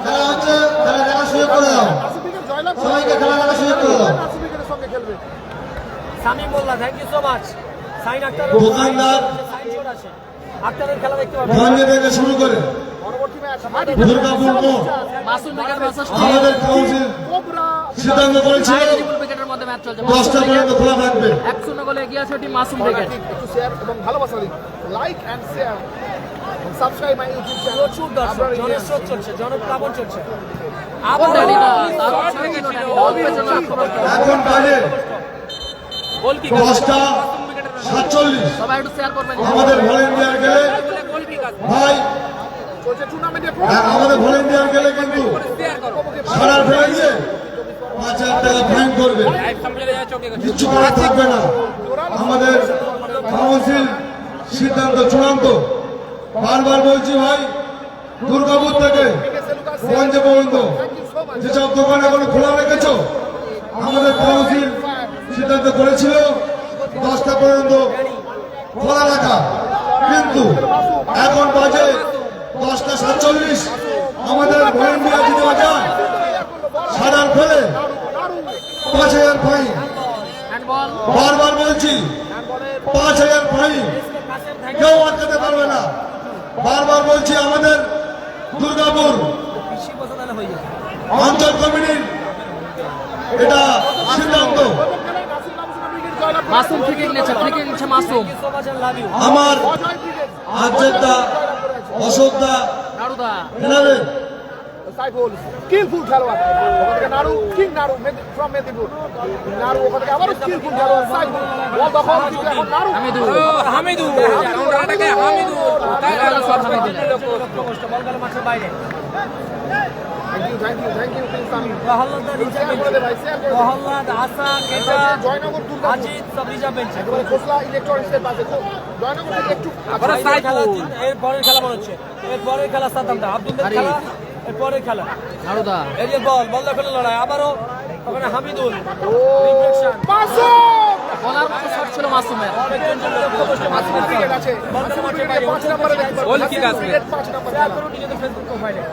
খেলা হচ্ছে, খেলা দেখার সুযোগ করে দাও, নাসিফিকের জয়লাভ সবাইকে খেলা দেখার সুযোগ করে দাও। নাসিফিকের সঙ্গে খেলবে Samim Molla, thank you so much. Sain Akhtar দোকানদার সাইন চলে আসে। আক্তারের খেলা দেখতে পাবেন। ধন্যে থেকে শুরু করে পরবর্তী ম্যাচ দুর্গাপুর মোড় মাসুম ব্রিগেড ভার্সেস আমাদের কাউন্সিল কোবরা সিদ্ধান্ত করেছিল রায় রেজিবল উইকেটের মধ্যে ম্যাচ চলছে। 10টা পর্যন্ত খোলা থাকবে। 1-0 গোলে এগিয়ে আছে টিম মাসুম ব্রিগেড। একটু শেয়ার এবং ভালোবাসা দিন, like and share, subscribe my YouTube channel. প্রচুর দর্শক, জনস্রোত চলছে, জনপ্লাবন চলছে। আবার ড্যানিদা তার শট ছিল থেকে ছিল। ড্যানিদা অল্পের জন্য আক্রমণ করে। এখন বাজে গোল কিক 10টা 47। সবাই একটু শেয়ার করবেন। আমাদের ভলেন্টিয়ার গেলে গোল কিক আসবে। ভাই, চলছে টুর্নামেন্টে আমাদের ভলেন্টিয়ার গেলে কিন্তু শেয়ার করো। সারার ফেলে দিয়ে 5,000 টাকা ফাইন করবে, লাইভ সামনে যাচ্ছে ওকে। কিচ্ছু করার থাকবে না। আমাদের কাউন্সিল সিদ্ধান্ত চূড়ান্ত। বারবার বলছি ভাই, দুর্গাপুর থেকে গঞ্জে পর্যন্ত যেসব দোকান এখনো খোলা রেখেছো, আমাদের কাউন্সিল সিদ্ধান্ত করেছিল 10টা পর্যন্ত খোলা রাখা, কিন্তু এখন বাজে 10টা 47। আমাদের ভলেন্টিয়ার যদি যায় সারার ফেলে 5,000 ফাইন। হ্যান্ডবল বারবার বলছি 5,000 ফাইন, কেউ আটকাতে পারবে না। বারবার বলছি আমাদের দুর্গাপুর অঞ্চল কমিটির এটা সিদ্ধান্ত। মাসুম ফ্রি কিক নিচ্ছে, ফ্রি কিক নিচ্ছে Masum. So much I love you. আমার আজ্জেদা অশোকদা নারুদা খেলাবেন। সাইফুল স্কিলফুল খেলোয়াড়, ওখান থেকে নাড়ু, কিং নাড়ু ফ্রম মেদিনীপুর। নাড়ু ওখান থেকে আবারও স্কিলফুল খেলোয়াড় সাইফুল, বল দখল, কিন্তু এখন নাড়ু হামিদুল হামিদুল রাউন্ডারটাকে হামিদুল বল গেল মাঠের বাইরে। Thank you prince Sami. Prahlad নিচে শেয়ার করে দে ভাই, শেয়ার করে দে। প্রহ্লাদ, আশা, কেটা, জয়নগর দুর্গাপুর আজিত সব রিজার্ভ বেঞ্চে। একেবারে খোসলা ইলেকট্রনিক্সের পাশে জয়নগর থেকে একটু আবার এই খেলা সাইফুল। এর পরের খেলা মনে হচ্ছে, এর পরের খেলা সাদ্দামদা আব্দুলদের খেলা, এর পরের খেলা। নারুদা এই যে বল দখলের লড়াই, আবারও ওখানে হামিদুল রিফ্লেকশন। বলার মতো শট ছিল মাসুমের। ক্রিকেট আছে বল গেল মাঠের বাইরে। 5 নম্বরে দেখতে গোল কিক আসবে। 5 নম্বর শেয়ার করুন নিজেদের ফেসবুক প্রোফাইলে।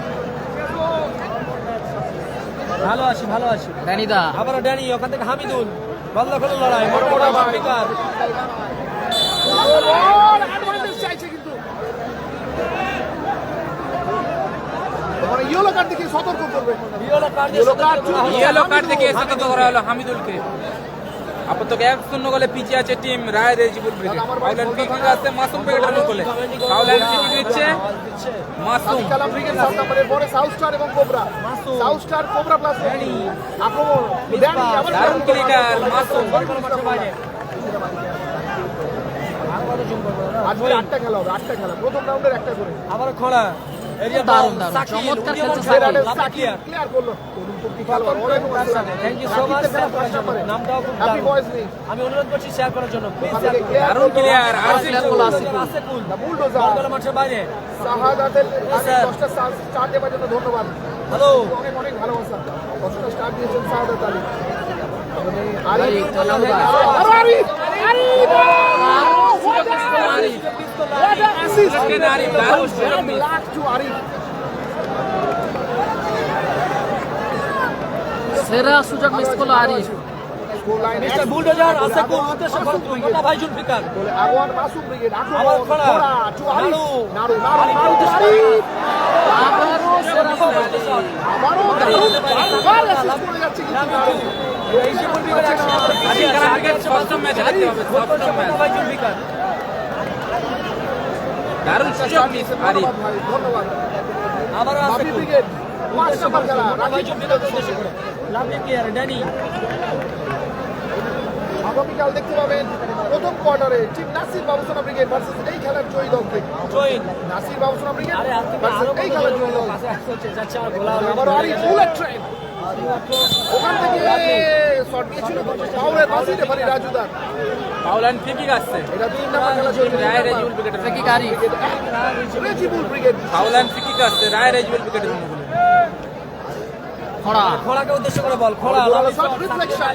ভালো আছি, ভালো আছি। ড্যানিদা আবারও ড্যানি, ওখান থেকে হামিদুল, বল দখলের লড়াই, বড় বড় স্পিকার। বল অ্যাডভান্টেজ চাইছে কিন্তু মানে ইয়েলো কার্ড দেখে সতর্ক করবে। ইয়েলো কার্ড দিয়ে ইয়েলো কার্ড সতর্ক করা হলো। ইয়েলো কার্ড থেকে সতর্ক করা হলো হামিদুলকে। আপাতত 1-0 গোলে পিছিয়ে আছে টিম রায় রেজিবুল ব্রিগেড। ফাউলান ফ্রি কিক আসছে মাসুম ব্রিগেডের অনুকূলে। ফাউলান ফ্রি কিক নিচ্ছে মাসুম। কালাম ক্রিকেট 7 নম্বরের পরে সাউথ স্টার এবং cobra, south star cobra plus আক্রমণ ড্যানি আবার দারুণ ক্রিকেটার মাসুম। বল গেল মাঠের বাইরে। আজকে 8টা খেলা হবে, 8টা খেলা, প্রথম রাউন্ডের একটা করে। আবারও খোলা। এরিয়া দারুণ, বল, দারুণ। সাকিব, চমৎকার উদীয়মান খেলছে Sakib, Sakib. Love clear. Clear করলো খেলোয়াড়, ওয়ালাইকুম আসসালাম। Thank you so much. Share করার জন্য নামটাও খুব হ্যাপি দারুণ। বয়েজ নেই আমি অনুরোধ করছি শেয়ার করার জন্য, প্লিজ ওখান শেয়ার থেকে করুন। ক্লিয়ার দারুণ ক্লিয়ার আর আসিফুল আসিফুল আসিফুল, বুলডোজার বল গেল মাঠের বাইরে। শাহাদাতের স্যার। 10টা স্টার দেওয়ার জন্য ধন্যবাদ, হ্যালো, অনেক অনেক ভালোবাসা। 10টা স্টার দিয়েছেন শাহাদাত আলী। আরিফ, নারুদা আরিফ আরিফ দারুণ সুযোগ মিস। সেরা সুযোগ মিস করলো আরিফ। মিস্টার বুলডোজার আসিফুল, উদ্দেশ্য খরচ করুন, মোটা ভাই জুলফিকার। আগুয়ান মাসুম ব্রিগেড আবার খোলা। নাড়ু। নাড়ু আরিফ আবারও সেরা সুযোগ। আবারও বারবার অ্যাসিস্ট করে যাচ্ছে কিন্তু নাড়ু। আজকের ক্রিকেট সপ্তম ম্যাচে দেখতে হবে, সপ্তম ম্যাচ। মোটা ভাই জুলফিকার। দারুণ সুযোগ মিস আরিফ। ভাই ধন্যবাদ। আবারও বাপি আসিফুল, ব্রিগেড 5 নম্বর খেলা, মোটা ভাই জুলফিকারকে উদ্দেশ্য করে। Lovely player Danny. আগামীকাল দেখতে পাবেন প্রথম কোয়ার্টারে টিম নাসির বাবুসোনা ব্রিগেড ভার্সেস এই খেলার জয়ী দলকে। জয়েন। নাসির বাবুসোনা ব্রিগেড আরে আজকে ভার্সেস আরো এই খেলার জয়ী দল। পাশে আসছে, যাচ্ছে আমার গোলা হলো। আবার আরিফ বুলেট ট্রেন ওখান থেকে শট দিয়েছিল পাউলের বাসি রেফারি রাজুদার। ফাউলান ফ্রি কিক আসছে এটা 3 নম্বর খেলা চলছে রায় রেজিবুল ব্রিগেডের। Free kick Arif. Rejibul brigade ফাউলান ফ্রি কিক আসছে রায় রেজিবুল ব্রিগেডের অনুকূলে। খোড়া খোড়াকে উদ্দেশ্য করে বল খোড়া ভালো শট রিফ্লেকশন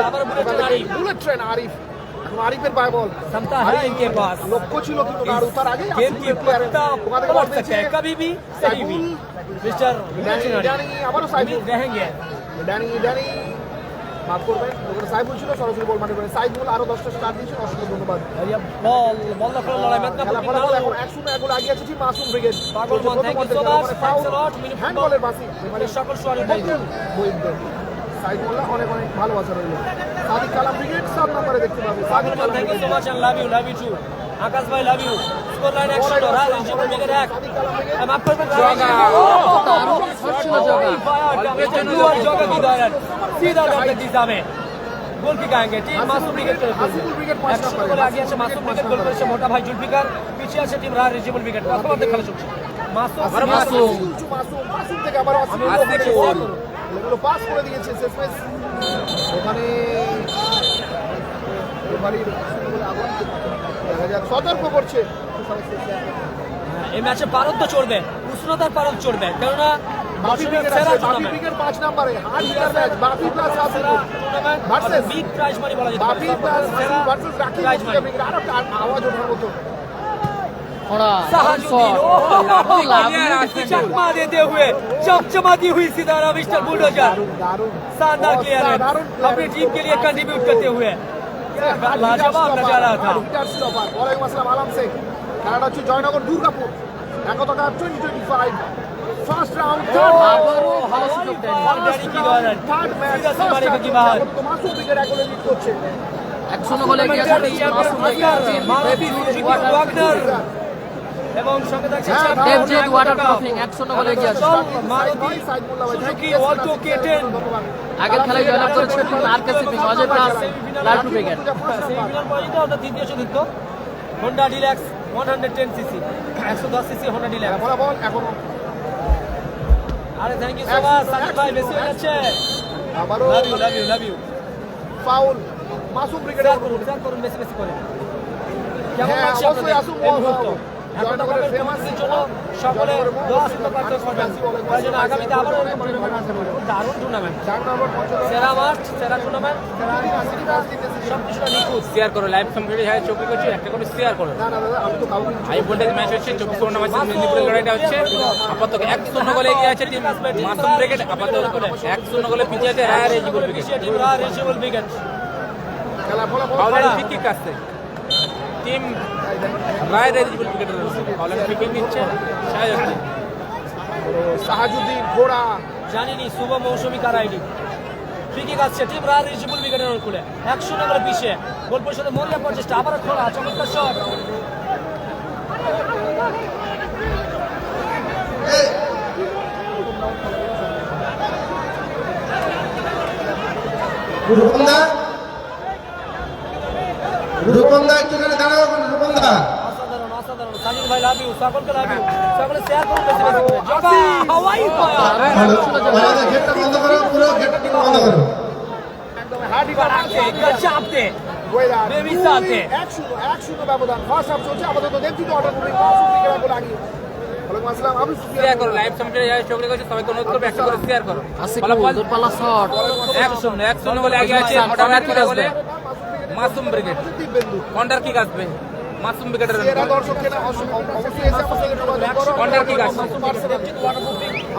আবার bullet train Arif bullet train Arif এখন আরিফের পায় বল क्षमता है इनके पास লক্ষ্য ছিল কিন্তু নাড়ু তার আগে गेम की पत्ता पलट सकते हैं कभी भी कहीं भी मिस्टर ড্যানি আবারও সাইফুল रहेंगे ড্যানি মাফ করবেন ওখানে সাইফুল ছিল সরাসরি বল মাঠে করেন সাইফুল আরো 10টা স্টার দিয়েছেন অসংখ্য ধন্যবাদ और ये बॉल बॉल का लड़ाई में খেলা ফলাফল এখন 1-0 গোল আগিয়ে আছে টিম মাসুম ব্রিগেড পাগল মান thank you so much thanks a lot মিনি হ্যান্ড বলের বাসি মানে সকল সোয়ারি উঠাই সাইফুল্লাহ অনেক অনেক ভালোবাসা রইল সাদিক কালাম ব্রিগেড 7 নম্বরে দেখতে পাবে পাগল মান thank you so much and love you too Akash ভাই love you score line 100 right Rejibul brigade 1 মাফ করবেন দারুণ শট ছিল জগা जगह की दौरान सीधा डॉट दिशा में गोल की गाएंगे टीम मासूम ब्रिगेड মাসুম ব্রিগেড 5 একশো নম্বরে গোলে আগে আছে মাসুম ব্রিগেড গোল করেছে মোটা ভাই জুলফিকার পিছিয়ে আছে টিম রাহ রিজিবল ব্রিগেড প্রথমার্ধে খেলা চলছে মাসুম মাসুম থেকে আবার এগুলো পাস করে দিয়েছে শেষমেশ ওখানে এবারে দেখা যাক সতর্ক করছে এই ম্যাচে পারদ তো চড়বে উষ্ণতার পারদ চড়বে কেননা বাপি বছরের ব্রিগেড সেরা আছে বাপি টুর্নামেন্ট ব্রিগেড 5 নম্বরে hard hitter match Bapi plus সেরা Asiful tournament Versus big prize money বলা যেতে বাপি পারে প্লাস সেরা versus Rakib prize money brigade আর একটা আওয়াজ ওঠার মতো খোড়া साहजुद्दीन লাভ चकमा देते हुए चमचमाती हुई सितारा मिस्टर बुलडोजर দারুণ शानदार क्लियरेंस अपनी टीम के लिए कंट्रीब्यूट करते हुए लाजवाब नजारा था হিটার স্টপার ওয়ালাইকুম আসসালাম আলাম শেখ খেলাটা হচ্ছে জয়নগর দুর্গাপুর একতা 2025 ফার্স্ট রাউন্ড আবারও ভালো সুযোগ দেয়নি डैडी की दौरान থার্ড ম্যাচ सीधा से मारेगा की बाहर মাসুম ব্রিগেড এক গোলে লিড করছে 1-0 গোলে এগিয়ে আছে team Masum brigade Maruti Suzuki Wagon R এবং সঙ্গে থাকছে দেবজিৎ ওয়াটার ক্রসিং 1-0 গোলে এগিয়ে আছে মারুতি সুজুকি অল্টো কেটেন আগের খেলায় জয়লাভ করেছে team RKC team Ajay plus Laltu brigade semifinal পর্যন্ত অর্থাৎ তৃতীয় চতুর্থ Honda Deluxe 110 CC 110 CC Honda Deluxe ফলাফল এখনো আরে thank you so much Sakib ভাই বেশি হয়ে যাচ্ছে আবারও love you foul Masum brigade share করুন বেশি বেশি করে কেমন হ্যাঁ, লাগছে অবশ্যই আপনাদের আসুন, এই মুহূর্ত জয়নগরের জয়নগরের famous ফেমাসের জন্য সকলে জয়নগরের দোয়া famous প্রার্থনা করবেন তার জন্য আগামীতে আবারও এরকম টুর্নামেন্ট আসতে পারে দারুণ টুর্নামেন্ট 4 নম্বর পঞ্চদশ সেরা মাঠ সেরা টুর্নামেন্ট সব কিছুটা নিখুঁত শেয়ার করো লাইভ সম্প্রতি হ্যাঁ চব্বিশ করছি একটা করে শেয়ার করো না না দাদা আমি তো কাউকে হাই ভোল্টেজ ম্যাচ হচ্ছে 24 নম্বর মেদিনীপুরের লড়াইটা হচ্ছে আপাতত 1-0 গোলে এগিয়ে আছে টিম মাসুম ব্রিগেড আপাতত 1-0 গোলে পিছিয়ে আছে রায় রিজিবল ব্রিগেড টিম রাহ রিজিবল ব্রিগেড খেলা ফলাফল পাউলার ফ্রি কিক আসছে টিম রায় রিজিবল ব্রিগেডের পাউলার ফ্রি কিক নিচ্ছে শাহজাহান সাহাজুদ্দিন ঘোড়া জানিনি শুভ মৌসুমী কার আইডি ফ্রিকিক আসছে টিম রাহ রিজিবল ব্রিগেডের অনুকূলে 100 নম্বরে পিছিয়ে গোল পরিশোধে মরিয়া প্রচেষ্টা আবার খোলা চমৎকার শট রূপমদা রূপমদা একটুখানি দাঁড়াও রূপমদা অসাধারণ অসাধারণ সাজিদ ভাই লাভ ইউ সকলকে লাভ ইউ সকলে শেয়ার করুন বেশি বেশি করে জগা হাওয়াই ফায়ার আমাদের গেটটা বন্ধ করো পুরো গেটটা বন্ধ করো একদম হার্ড হিটার চাপ দে গোয়েদা বেবি সাথে 1-0 ব্যবধান ফার্স্ট হাফ চলছে আপাতত দেবজিৎ অর্ডার করে মাসুম ব্রিগেড গোল আগে ওয়ালাইকুম আসসালাম আবু শেয়ার সুফিয়ান করো লাইভ সম্প্রতি হ্যাঁ চব্বিশ করছি সবাইকে অনুরোধ করবে একটা করে শেয়ার করো আসিফুল ফলাফল দূরপাল্লা শট 1-0 গোলে এগিয়ে আছে অটোমেটিক গোলে মাসুম ব্রিগেড দিব্যেন্দু কন্টার কিক আসবে মাসুম ব্রিগেডের এরা দর্শককে না অবশ্যই এসে আমার সঙ্গে যোগাযোগ করো কর্নার কিক আসছে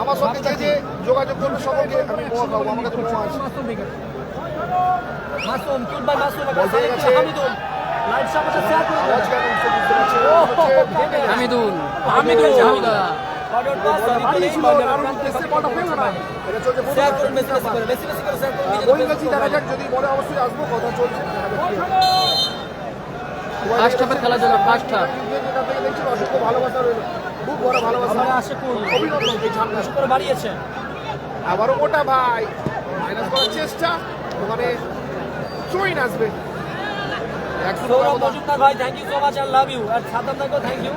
আমার সঙ্গে যে যোগাযোগ করবে সকলকে আমি মোয়া খাবো আমার কাছে মোয়া আছে মাসুম কিউট ভাই মাসুম বল পেয়ে গেছে। হামিদুল লাইভ সামনে শেয়ার করুন আওয়াজ কেন উঠছে বুঝতে পারছি না। হচ্ছে হামিদুল হামিদুল জাহুদা ফরওয়ার্ড পাস ভালোই ছিল, দারুণ চেষ্টা, বলটা পেলো না। এটা চলছে প্রথম শেয়ার করুন half। বেশি বেশি করে বেশি বেশি করে শেয়ার করুন বই গেছি দেখা যাক যদি বলে অবশ্যই আসবো কথা চলছে ফার্স্ট হাফের খেলার জন্য ফার্স্ট হাফ যেটা থেকে দেখছি অসংখ্য ভালোবাসা রইল খুব বড় ভালোবাসা আমরা আশা করি অভিনন্দন এই ছাড়না বেশি করে বাড়িয়েছে আবারও মোটা ভাই মাইনাস করার চেষ্টা ওখানে চুইন আসবে সৌরভ মজুমদার ভাই thank you so much I love you আর সাদ্দাম ভাইকেও থ্যাংক ইউ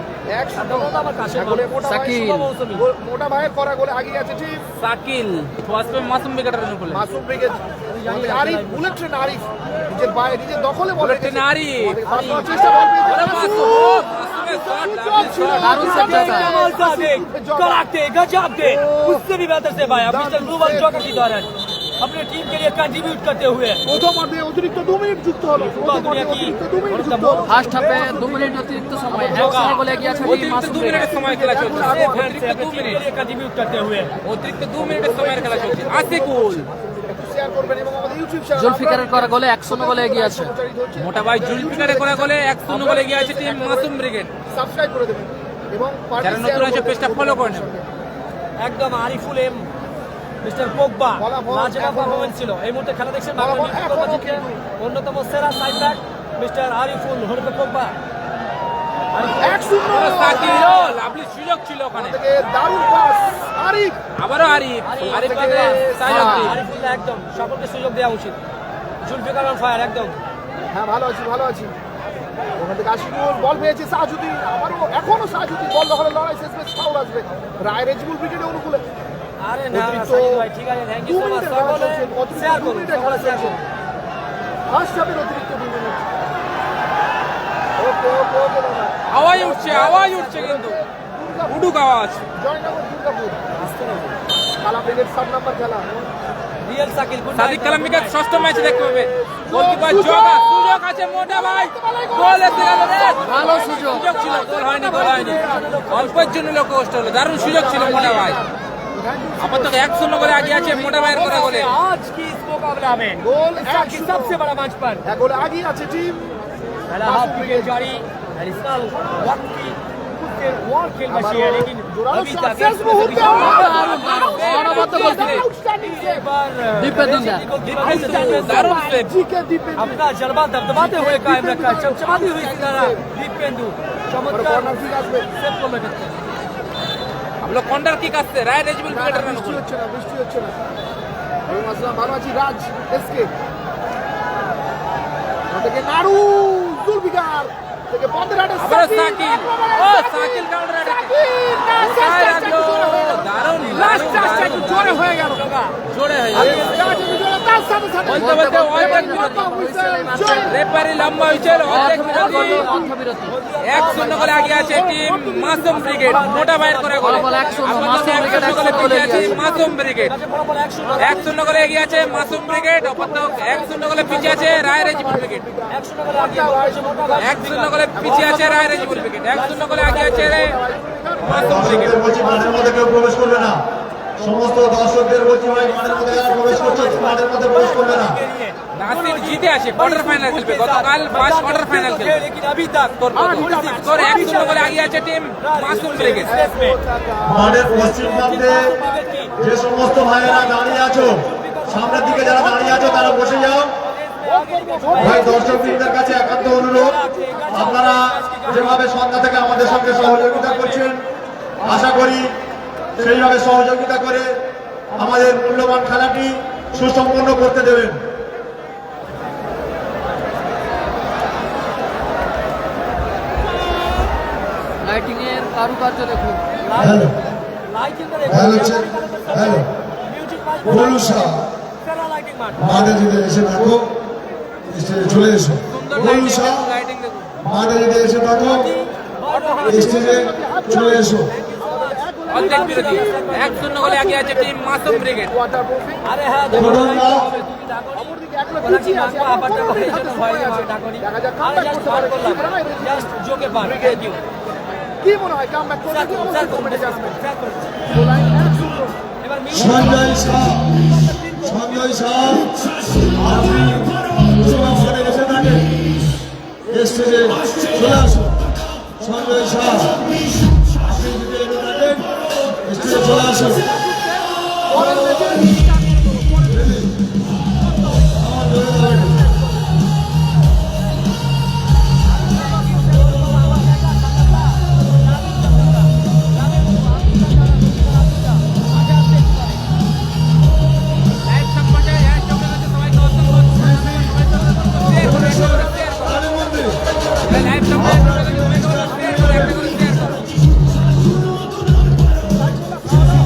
সাদ্দাম তো আমার কাছে গোলে মোটা ভাই সাকিব। শুভ মৌসুমী মোটা ভাইয়ের করা গোলে আগিয়ে আছে ঠিক সাকিল ফার্স্ট মাসুম ব্রিগেডের অনুকূলে Masum brigade Arif bullet train Arif নিজের পায়ে নিজের দখলে বলে বুলেট ট্রেন আরিফ। চেষ্টা বল পেয়েছে ওরে মাসুম। মাসুম दारुण से जाता है। कमाल सा देख, कड़ाक दे, गजब दे, उससे भी बेहतर से भाई मिस्टर नुवाल जोका की दौरान अपने टीम के लिए कंट्रीब्यूट करते हुए প্রথমার্ধে অতিরিক্ত 2 মিনিট যুক্ত হলো প্রথমার্ধে অতিরিক্ত 2 মিনিট যুক্ত হলো ফার্স্ট হাফে 2 মিনিট অতিরিক্ত সময় একশন গোলে এগিয়ে আছে টিম অতিরিক্ত মাসুম 2 মিনিটের সময় খেলা চলছে অতিরিক্ত 2 टीम के মিনিট लिए कंट्रीब्यूट करते हुए অতিরিক্ত 2 মিনিটের সময়ের খেলা চলছে আসিকুল একটু শেয়ার করবেন এবং আমাদের ইউটিউব চ্যানেল জুলফিকারের করা গোলে একশন গোলে এগিয়ে আছে। মোটা ভাই জুলফিকারে করা গোলে 1-0 গোলে এগিয়ে আছে টিম মাসুম ব্রিগেড। সাবস্ক্রাইব করে দেবেন এবং যারা নতুন আছে পেজটা ফলো করে নেবেন। একদম আরিফুল এম মিস্টার পোগবা ফলাফল লাজবাব এখনো- পারফরম্যান্স ছিল এই মুহূর্তে খেলা দেখছেন ফলাফল বাংলাদেশ এখনো কর্মসূচিতে কিন্তু- অন্যতম সেরা সাইড ব্যাক মিস্টার আরিফুল হরফে পোগবা 1-0 সাকিল লাভলি সুযোগ ছিল ওখানে থেকে দারুণ পাস আরিফ আবারও আরিফ আরিফ থেকে সাইয়্যিদ আরিফুল একদম সকলকে সুযোগ দেওয়া উচিত জুলফিকার অন ফায়ার একদম হ্যাঁ ভালো আছি ওখান থেকে আশিকুল বল পেয়েছে সাজুদ্দিন আবারও এখনো সাজুদ্দিন বল দখলে লড়াই শেষ ম্যাচ ফাউল আসবে রায় রেজিবুল ব্রিগেডে অনুকূলে আরে না অতিরিক্ত সাকিব ভাই ঠিক আছে থ্যাংক ইউ 2 সো মাচ মিনিটের খেলা সকলে চলছে, অতিরিক্ত শেয়ার 2 করুন মিনিটের সকলে খেলা শেয়ার চলছে। করুন ফার্স্ট হাফের অতিরিক্ত 2 মিনিট ওকে দাদা আওয়াজ উঠছে কিন্তু উডুক আওয়াজ জয়নগর দুর্গাপুর কালা ব্রিগেড 7 নাম্বার খেলা রিয়েল সাকিল গুড সাদিক কালামিকে ষষ্ঠ ম্যাচ দেখতে হবে গোলকিপার জগা সুযোগ আছে মোটা ভাই গোল এসে গেল রে ভালো সুযোগ সুযোগ ছিল গোল হয়নি অল্পের জন্য লোক কষ্ট হলো দারুণ সুযোগ ছিল মোটা ভাই আপাতত 1-0 গোলে এগিয়ে আছে মোটা ভাইয়ের করা গোলে आज की इस मुकाबला में गोल एशिया की सबसे बड़ा मंच पर এক গোলে আগিয়ে আছে টিম पहला हाफ विकेट जारी एडिशनल वक्त की कुछ और खेल बची है लेकिन अभी तक শেষ মুহূর্তে গণবদ্ধ গোল আউটস্ট্যান্ডিং एक बार दीपेंद्र দারুণ সেভ জিকে দীপেন अपना जलवा दबदबाते हुए कायम रखा चमचमाती हुई सितारा दीपेंदु चमत्कार কর্নার কিক আসবে सेव कर लेते हम लोग काउंटर किक আসছে রায় রেজিবুল ক্রিকেটার রান বৃষ্টি হচ্ছে না এবং আসলাম ভালো আছি রাজ এসকে থেকে নাড়ু জুলফিকার থেকে বন্দরাটে আবার সাকিল সাকিল কাউন্টার অ্যাটাক দারুণ লাস্ট চান্সটা একটু জোরে হয়ে গেল জোরে হয়ে গেল তার সাথে সাথে বলতে বলতে অর্ধেক বিরতি রেফারি লম্বা হুইসেল অর্ধেক বিরতি অর্থবিরতি 1-0 গোলে এগিয়ে আছে টিম মাসুম ব্রিগেড মোটা ভাইয়ের করে গোলে ফলাফল 1-0 মাসুম ব্রিগেড 1-0 গোলে এগিয়ে আছে মাসুম ব্রিগেড ফলাফল 1-0 1-0 গোলে এগিয়ে আছে মাসুম ব্রিগেড অপরদিকে 1-0 গোলে পিছিয়ে আছে রায় রেজিবুল ব্রিগেড 1-0 করে আগে হয়েছে মোটা ভাই 1-0 গোলে পিছিয়ে আছে রায় রেজিবুল ব্রিগেড 1-0 গোলে এগিয়ে আছে মাসুম ব্রিগেড দর্শকদের বলছি মাঠের মধ্যে কেউ প্রবেশ করবে না সমস্ত দর্শকদের বলছি ভাই মাঠের মধ্যে যারা প্রবেশ করছে মাঠের মধ্যে প্রবেশ করবে না নাসির জিতে আছে কোয়ার্টার ফাইনাল খেলবে গতকাল ফার্স্ট কোয়ার্টার ফাইনাল খেলবে लेकिन अभी तक স্কোর 1-0 গোলে এগিয়ে আছে টিম মাসুম ব্রিগেড মাঠের পশ্চিম প্রান্তে যে সমস্ত ভাইয়েরা দাঁড়িয়ে আছো সামনের দিকে যারা দাঁড়িয়ে আছো তারা বসে যাও ভাই দর্শকদের কাছে একান্ত অনুরোধ আপনারা যেভাবে সন্ধ্যা থেকে আমাদের সঙ্গে সহযোগিতা করছেন আশা করি সেইভাবে সহযোগিতা করে আমাদের মূল্যবান খেলাটি সুসম্পন্ন করতে দেবেন লাইটিং এর কারুকার্য দেখুন hello lighting hello hello music বলুসা সেরা লাইটিং মাঠ মাঠে যদি এসে থাকো স্টেজে চলে এসো বলুসা লাইটিং দেখুন মাঠে যদি এসে থাকো স্টেজে চলে এসো অর্ধেক বিরতি 1-0 গোলে এগিয়ে আছে টিম মাসুম ব্রিগেড আরে হ্যাঁ ঘটনা অপরদিকে এক লোক পিছিয়ে আছে আবার ডাকনি দেখা যাক আরে জাস্ট পার করলাম জাস্ট জোকে পার থ্যাংক ইউ কি মনে হয় কামব্যাক করবে কি অবশ্যই কমেন্টে জানাবেন লাইন 1-0 এবার সঞ্জয় শাহ আপনি উৎসবের ঘরে এসে থাকেন স্টেজে চলে আসুন সঞ্জয় শাহ আপনি যদি এসে থাকেন স্টেজে চলে আসুন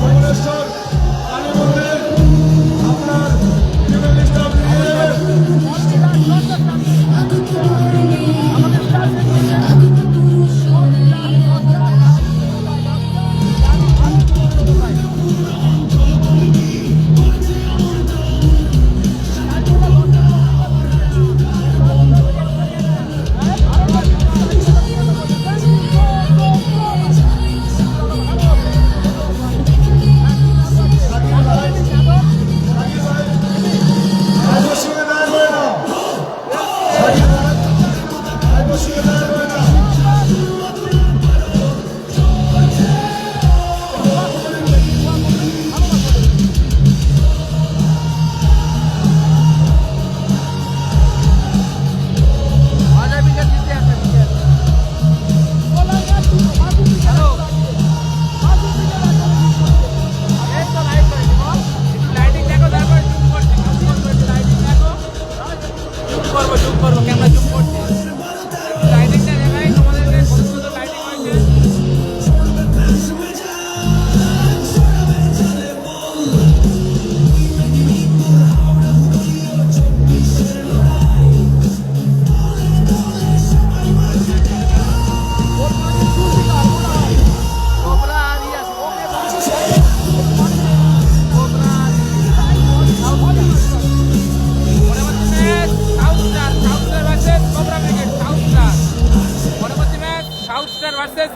ভুবনেশ্বর কালী মন্দির করবো জুম করবো ক্যামেরা জুম করছে লাইটিংটা দেখাই তোমাদেরকে কত সুন্দর লাইটিং হয়েছে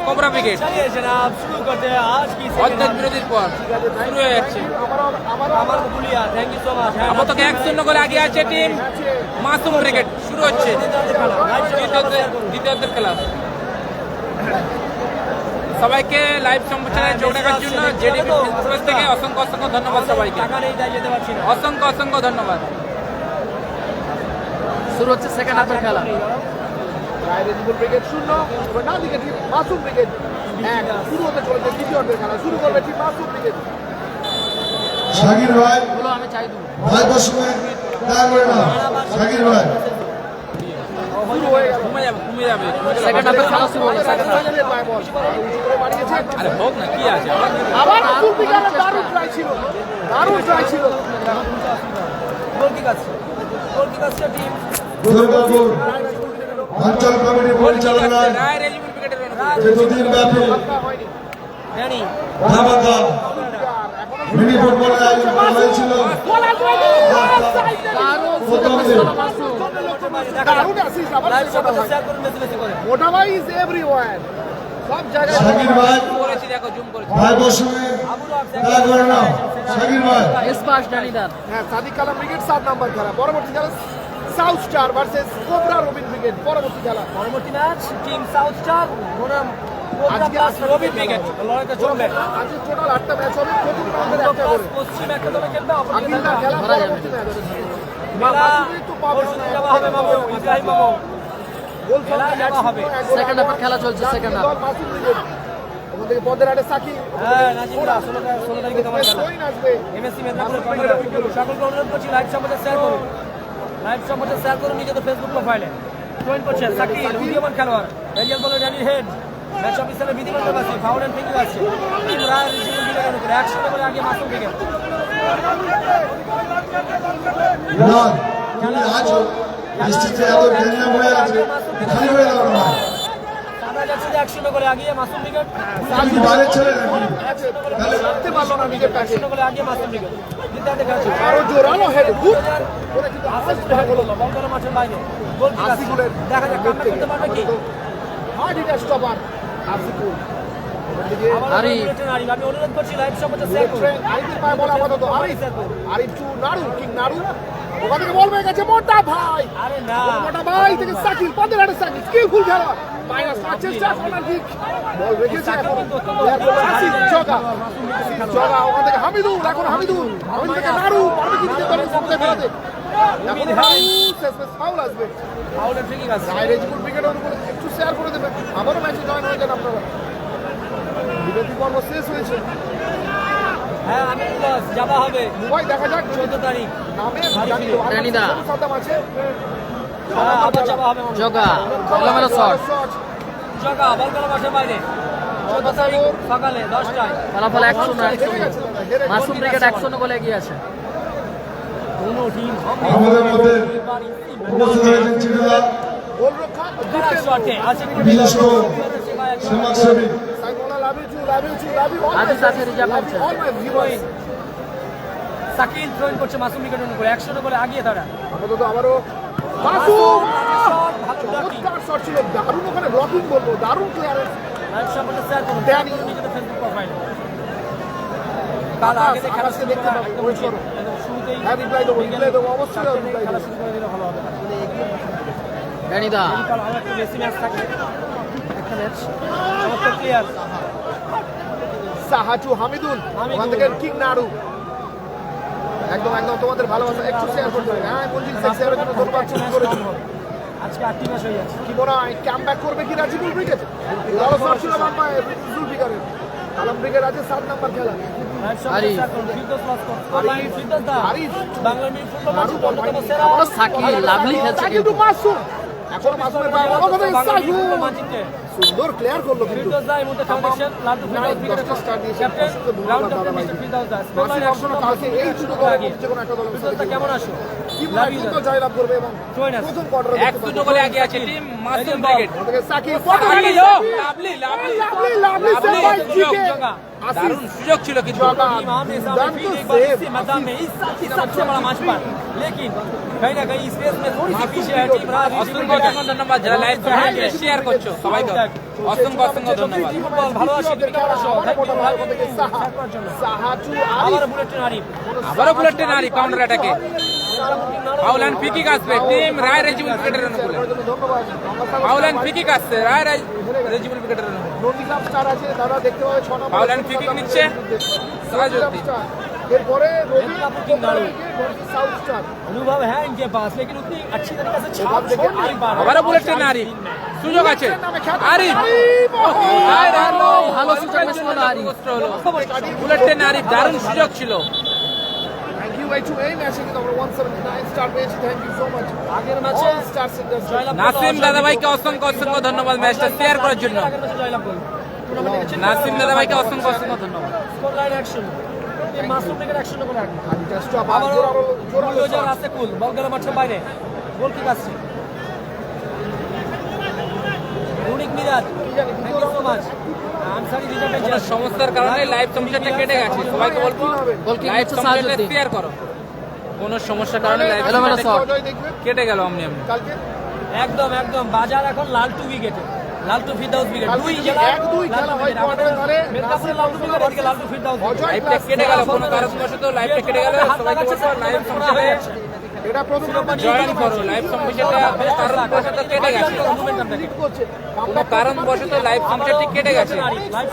कोबरा ब्रिगेड चलिए जनाब शुरू करते हैं आज की অর্ধেক বিরতির পর শুরু হয়ে যাচ্ছে আমার বুলিয়া থ্যাংক ইউ সো মাচ আপাতত 1-0 গোলে এগিয়ে আছে টিম মাসুম ব্রিগেড শুরু হচ্ছে দ্বিতীয়ার্ধের খেলা সবাইকে লাইভ সম্প্রচারে যোগ দেওয়ার জন্য জেডিপি ফেসবুক থেকে অসংখ্য অসংখ্য ধন্যবাদ সবাইকে টাকা নেই তাই যেতে পারছি না অসংখ্য অসংখ্য ধন্যবাদ শুরু হচ্ছে সেকেন্ড হাফের খেলা রায়রেজিবুল ব্রিগেড 0 এবার না দিকে টিম মাসুম ব্রিগেড 1 শুরু হতে চলেছে দ্বিতীয় অর্ধের খেলা শুরু করবে টিম মাসুম ব্রিগেড শাকির ভাই বলো আমি চাই দেবো ভাই বসুন দয়া করে না শাকির ভাই শুরু হয়ে গেল কমে যাবে সেকেন্ড হাফের খেলা শুরু হলো সাকিরের পায়ে বল করে বাড়িয়েছে আরে হোক না কি আছে আবার আব্দুল বিকারের দারুণ ট্রাই ছিল গোল কিক আছে টিম দুর্গাপুর অঞ্চল কমিটি পরিচালনায় রায় রেজিমেন্ট ব্রিগেডের যে দুদিন ব্যাপী হয়নি জানি ধামাকা মিনি ফুটবলের আয়োজন করা হয়েছিল প্রথম দিন দারুণ অ্যাসিস্ট আবার লাইভ সম্প্রচার শেয়ার করুন বেশি বেশি করে মোটা ভাই ইজ এভরিওয়্যার সব জায়গায় শাকির ভাই করেছি দেখো জুম করেছি ভাই বসুন দয়া করে না শাকির ভাই স্পাস ডানিদার হ্যাঁ সাদিক কালাম ব্রিগেড 7 নাম্বার খেলা পরবর্তী খেলা south star versus cobra Robin brigade পরবর্তী খেলা পরবর্তী ম্যাচ টিম সাউথ স্টার বনাম আজকে রবি ব্রিগেড লড়াইটা চলবে আজকে টোটাল 8টা ম্যাচ হবে প্রতি রাউন্ডে একটা করে পশ্চিম একটা দলে খেলবে অপরদিকে আকিলদার খেলা পরবর্তী ম্যাচ মেলা মাসুমই তো পাবে পরশু যাওয়া হবে মামু ইব্রাহিম মামু গোল খেলা যাওয়া হবে সেকেন্ড হাফের খেলা চলছে সেকেন্ড হাফ মাসুম ব্রিগেড ওখান থেকে পদের আড়ে সাকি হ্যাঁ নাজিমরা 16 তারিখে তোমার খেলা কইন আসবে এমএসসি মেদিনীপুরের কর্নার সকলকে অনুরোধ করছি লাইভ সম্প্রচার শেয়ার করুন নিজেদের ফেসবুক প্রোফাইলে জয়েন করছেন সাকিব উদীয়মান খেলোয়াড় রেজিয়াল বলের রানির হেড ম্যাচ অফিসারের বিধিবদ্ধ আছে ফাউল এন্ড ফ্রি আছে টিম রায় রিজিবুল ব্রিগেডের উপরে 100 করে আগে মাসুম ব্রিগেড না তুমি আছো নিশ্চিত এত টেনশন হয়ে আছে খালি হয়ে গেল না আমরা যাচ্ছি 100 করে আগে মাসুম ব্রিগেড তুমি কি বাইরে চলে নাকি তাহলে রাখতে পারলো না নিজের প্যাকে 100 করে আগে মাসুম ব্রিগেড জিতে দেখা যাচ্ছে আরো জোরালো হেড গুড ওরা কিন্তু আফাস ভাগ হলো বল করে মাঠের বাইরে গোল কিক আছে আসিফুলের দেখা যাক কামব্যাক করতে পারবে কি hard hitter stopper Asiful Arif আমি অনুরোধ করছি লাইভ সম্প্রচার শেয়ার করুন আরিফের পায়ে বল আপাতত আরিফ টু নাড়ু কিং নাড়ু ওখান থেকে বল পেয়ে গেছে মোটা ভাই আরে না মোটা ভাই থেকে সাকিব পদের আড়ে সাকিব স্কিলফুল খেলোয়াড় মাইনাস পাঁচ চেষ্টা কর্নার কিক বল রেখেছে এখন আসিফ জগা ওখান থেকে হামিদুল এখন হামিদুল থেকে নাড়ু পারবে কি দিতে পারে সামনে ফেরাতে এখন নাড়ু শেষমেশ ফাউল আসবে ফাউল এন্ড ফ্রি আছে রায় রেজিবুল ব্রিগেডের উপরে একটু শেয়ার করে দেবেন আবারও ম্যাচে জয়েন হয়ে যান আপনারা বিরতি পর্ব শেষ হয়েছে হ্যাঁ আমি প্লাস যাওয়া হবে মুম্বাই দেখা যাক 14 তারিখ নামে রানিদা। সাদাম আছে আবার যাওয়া হবে জগা এলোমেলো শট জগা বল করে মাঠের বাইরে 14 তারিখ সকালে 10টায় ফলাফল 1-0 হেরে গেছে হেরে মাসুম ব্রিগেড 1-0 গোলে এগিয়ে আছে কোনো টিম আমাদের মধ্যে উপস্থিত হয়েছেন চিরুদা গোল রক্ষা শটে আছে বিশেষ করে সমাজসেবী সাইমোনা লাভ ইউ আদিস আছে রিজার্ভ করছে all my viewers Sakil throw-in করছে মাসুম ব্রিগেডের উপরে 100 করে আগিয়ে তারা আপাতত আবারও মাসুম শট ভালো ব্লকিং চমৎকার শট ছিল দারুণ ওখানে ব্লকিং বলবো দারুণ ক্লিয়ারেন্স লাইভ সম্প্রচার শেয়ার করুন ড্যানি। নিজেদের ফেসবুক প্রোফাইলে তার আগে খেলা আকাশকে দেখতে পাবো, একদম wait করো। শুরুতেই হ্যাঁ রিপ্লাই দেবো অবশ্যই রিপ্লাই খেলা দেবো শুরু করে দিলে ভালো হবে রানিদা কাল আবার একটা বেশি ম্যাচ থাকে একটা ম্যাচ চমৎকার ক্লিয়ার সাহাচু হামিদুল ওখান থেকে কিং নাড়ু একদম তোমাদের ভালোবাসা একটু শেয়ার করতে হবে হ্যাঁ বলছি শেয়ারের জন্য ধন্যবাদ করেছি আজকে 8টি ম্যাচ হয়ে যাচ্ছে কি মনে হয় কামব্যাক করবে কি রাজিবুল ব্রিগেড বড় শট ছিল বাম্পায় জুলফিকারের কালাম ব্রিগেড আছে 7 নাম্বার খেলা লাইভ সম্পর্কে আরিফ। শেয়ার করুন ফিরদৌস লস করুন স্কোর লাইন ফিরদৌস দা আরিফ। বাংলা মিডফিল্ডার মাঝে অন্যতম সেরা এখনো সাকিব লাভলি খেলছে সাকিব টু কিন্তু মাসুম এখন মাসুমের পায়ে বল হবে বাংলা সাইফুল মিডফিল্ডার মাঝে সুন্দর ক্লিয়ার করলো কিন্তু ফিরদৌস দা এই মুহূর্তে কানেকশন লালটু ফিরদৌস উইকেটে দশটা স্টার দিয়েছে। ক্যাপ্টেন অসংখ্য ধন্যবাদ রাউন্ড দাদা ক্যাপ্টেন ভাই। মিস্টার ফিরদৌস দা স্কোর লাইন মাসুম আপনার কালকে এই দুটো দলের মধ্যে যে কোনো একটা দলের ফিরদৌস দা কেমন আছো কি মনে হয় দ্রুত জয়লাভ করবে এবং Join us. প্রথম কোয়ার্টারে এক দুটো গোলে এগিয়ে আছে টিম মাসুম ব্রিগেড থেকে Sakib lovely lovely lovely lovely save by GK দারুণ সুযোগ ছিল কিন্তু टीम आमने सामने फिर एक बार इसी मैदान में इस साल की सबसे बड़ा मैच पर लेकिन कहीं ना कहीं इस रेस में थोड़ी सी पीछे है टीम राज অসংখ্য অসংখ্য ধন্যবাদ যারা লাইভ শেয়ার করছো সবাইকে অসংখ্য অসংখ্য ধন্যবাদ ফুটবল ভালো আছে তুমি কেমন আছো থ্যাংক ইউ ভাই সাহাজু আবার বুলেট ট্রেন আরিফ আবারও বুলেট ট্রেন আরিফ কাউন্টার অ্যাটাকে ফাউল অ্যান্ড ফ্রি কিক আসবে টিম রায় রেজিমেন্ট ক্রিকেটের অনুকূলে ধন্যবাদ ফাউল অ্যান্ড ফ্রি কিক আসছে রায় রেজিমেন্ট ক্রিকেটের অনুকূলে নন্দীগ্রাম স্টার আছে দাদা দেখতে পাবে 6 নম্বর ফাউল অ্যান্ড ফ্রি কিক নিচ্ছে সাহাজউদ্দিন এরপরে রবি কিং দাঁড়ু। সাউথ স্টার अनुभव है इनके पास लेकिन उतनी अच्छी तरीके से छाप छोड़ नहीं पा रहे আবারও বুলেট ট্রেন আরিফ সুযোগ আছে আরিফ ভালো সুযোগ মিস করলো আরিফ। বুলেট ট্রেন আরিফ দারুণ সুযোগ ছিল থ্যাংক ইউ ভাই টু এই ম্যাচে কিন্তু আমরা 179 স্টার পেয়েছি থ্যাংক ইউ সো মাচ আগের ম্যাচে স্টার সেন্টার জয়লাভ নাসিম দাদাভাইকে অসংখ্য অসংখ্য ধন্যবাদ ম্যাচটা শেয়ার করার জন্য আগের ম্যাচে জয়লাভ করলো টুর্নামেন্টে নাসিম দাদাভাইকে অসংখ্য অসংখ্য ধন্যবাদ score line action team master brigade action করে রাখবে আদিটা স্টপ আবার আবারও জোরালো বুলডোজার আসছে কুল বল গেল মাঠের বাইরে গোল কিক আসছে Runik Miraj thank you so much Ansari reserve কোনো বেঞ্চে সমস্যার কারণে লাইভ সমস্যাটা কেটে গেছে সবাইকে বলবো গোলকিপার লাইভ হচ্ছে সমস্যাটা সাহাজউদ্দিন। শেয়ার করো কোনো সমস্যার কারণে লাইভ এলোমেলো শট। জয় দেখবে কেটে গেল আমনি কালকে একদম একদম বাজার এখন লালটু উইকেটে লালটু ফিরদাউস উইকেট কালকে দুই যদি জেলা 1-2 খেলা হয় কোয়ার্টারে ধরে মির্জাপুরে লালটু উইকেট এদিকে লালটু ফিরদাউস অজয় লাইভটা কেটে গেল কোনো কারণবশত লাইভটা কেটে গেল সবাইকে বলবো লাইভ সমস্যাটা এটা প্রথম জয়েন করো লাইভ সমস্যাটা কোনো কারণবশত কেটে গেছে করছে কোনো কারণবশত লাইভ সমস্যাটি কেটে গেছে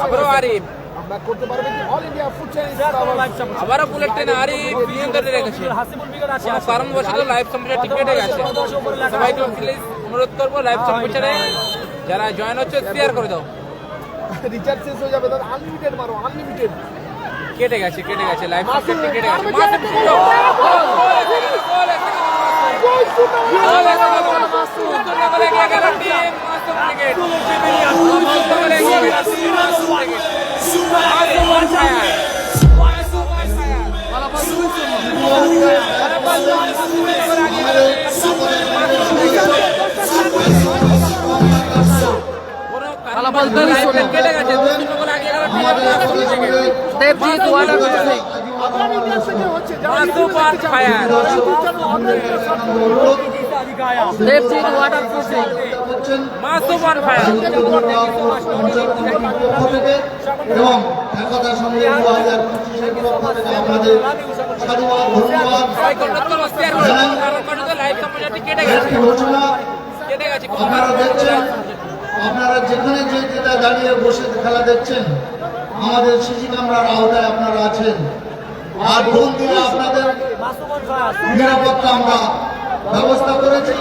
আবারও আরিফ আমরা করতে পারবে কি all India food challenge live সমস্যা আবারও বুলেট ট্রেন আরিফ নিয়ন্ত্রণে রেখেছে হাসিবুল উইকেট আছে কোনো কারণবশত লাইভ সমস্যাটি কেটে গেছে সবাইকে প্লিজ অনুরোধ করবো লাইভ সমস্যাটা যারা জয়েন হচ্ছে শেয়ার করে দাও রিচার্জ শেষ হয়ে যাবে দাদা আনলিমিটেড মারো আনলিমিটেড কেটে গেছে লাইভ সমস্যাটি কেটে গেছে মাসুম মাসুম সুযোগ গোল এসে গেল মাসুম দুটো গোলে এগিয়ে গেল টিম মাসুম ক্রিকেট দুটো গোলে এগিয়ে গেল team Masum cricket Masum on fire Masum on fire ফলাফল 2-0। ফলাফল 2-0। কেটে গেছে দুটো গোলে এগিয়ে গেল team Masum cricket Debjit water crossing. আপনার ইন্ডিয়া থেকে হচ্ছে যারা Masum on fire Debjit water crossing. Masum on fire এবং একতার সঙ্গে 2025-এর পক্ষ থেকে আপনাদের সাধুবাদ ধন্যবাদ সবাইকে অনুরোধ করবো শেয়ার করে দাও কারণ বশত লাইভ সমস্যাটি কেটে গেছে একটি ঘোষণা কেটে গেছে কোনো আপনারা কারণবশত দেখছেন live সমস্যাটি। আপনারা যেখানে যে যেটা দাঁড়িয়ে বসে খেলা দেখছেন আমাদের সিসি ক্যামেরার আওতায় আপনারা আছেন আর ভুল দিলে আপনাদের নিরাপত্তা আমরা ব্যবস্থা করেছি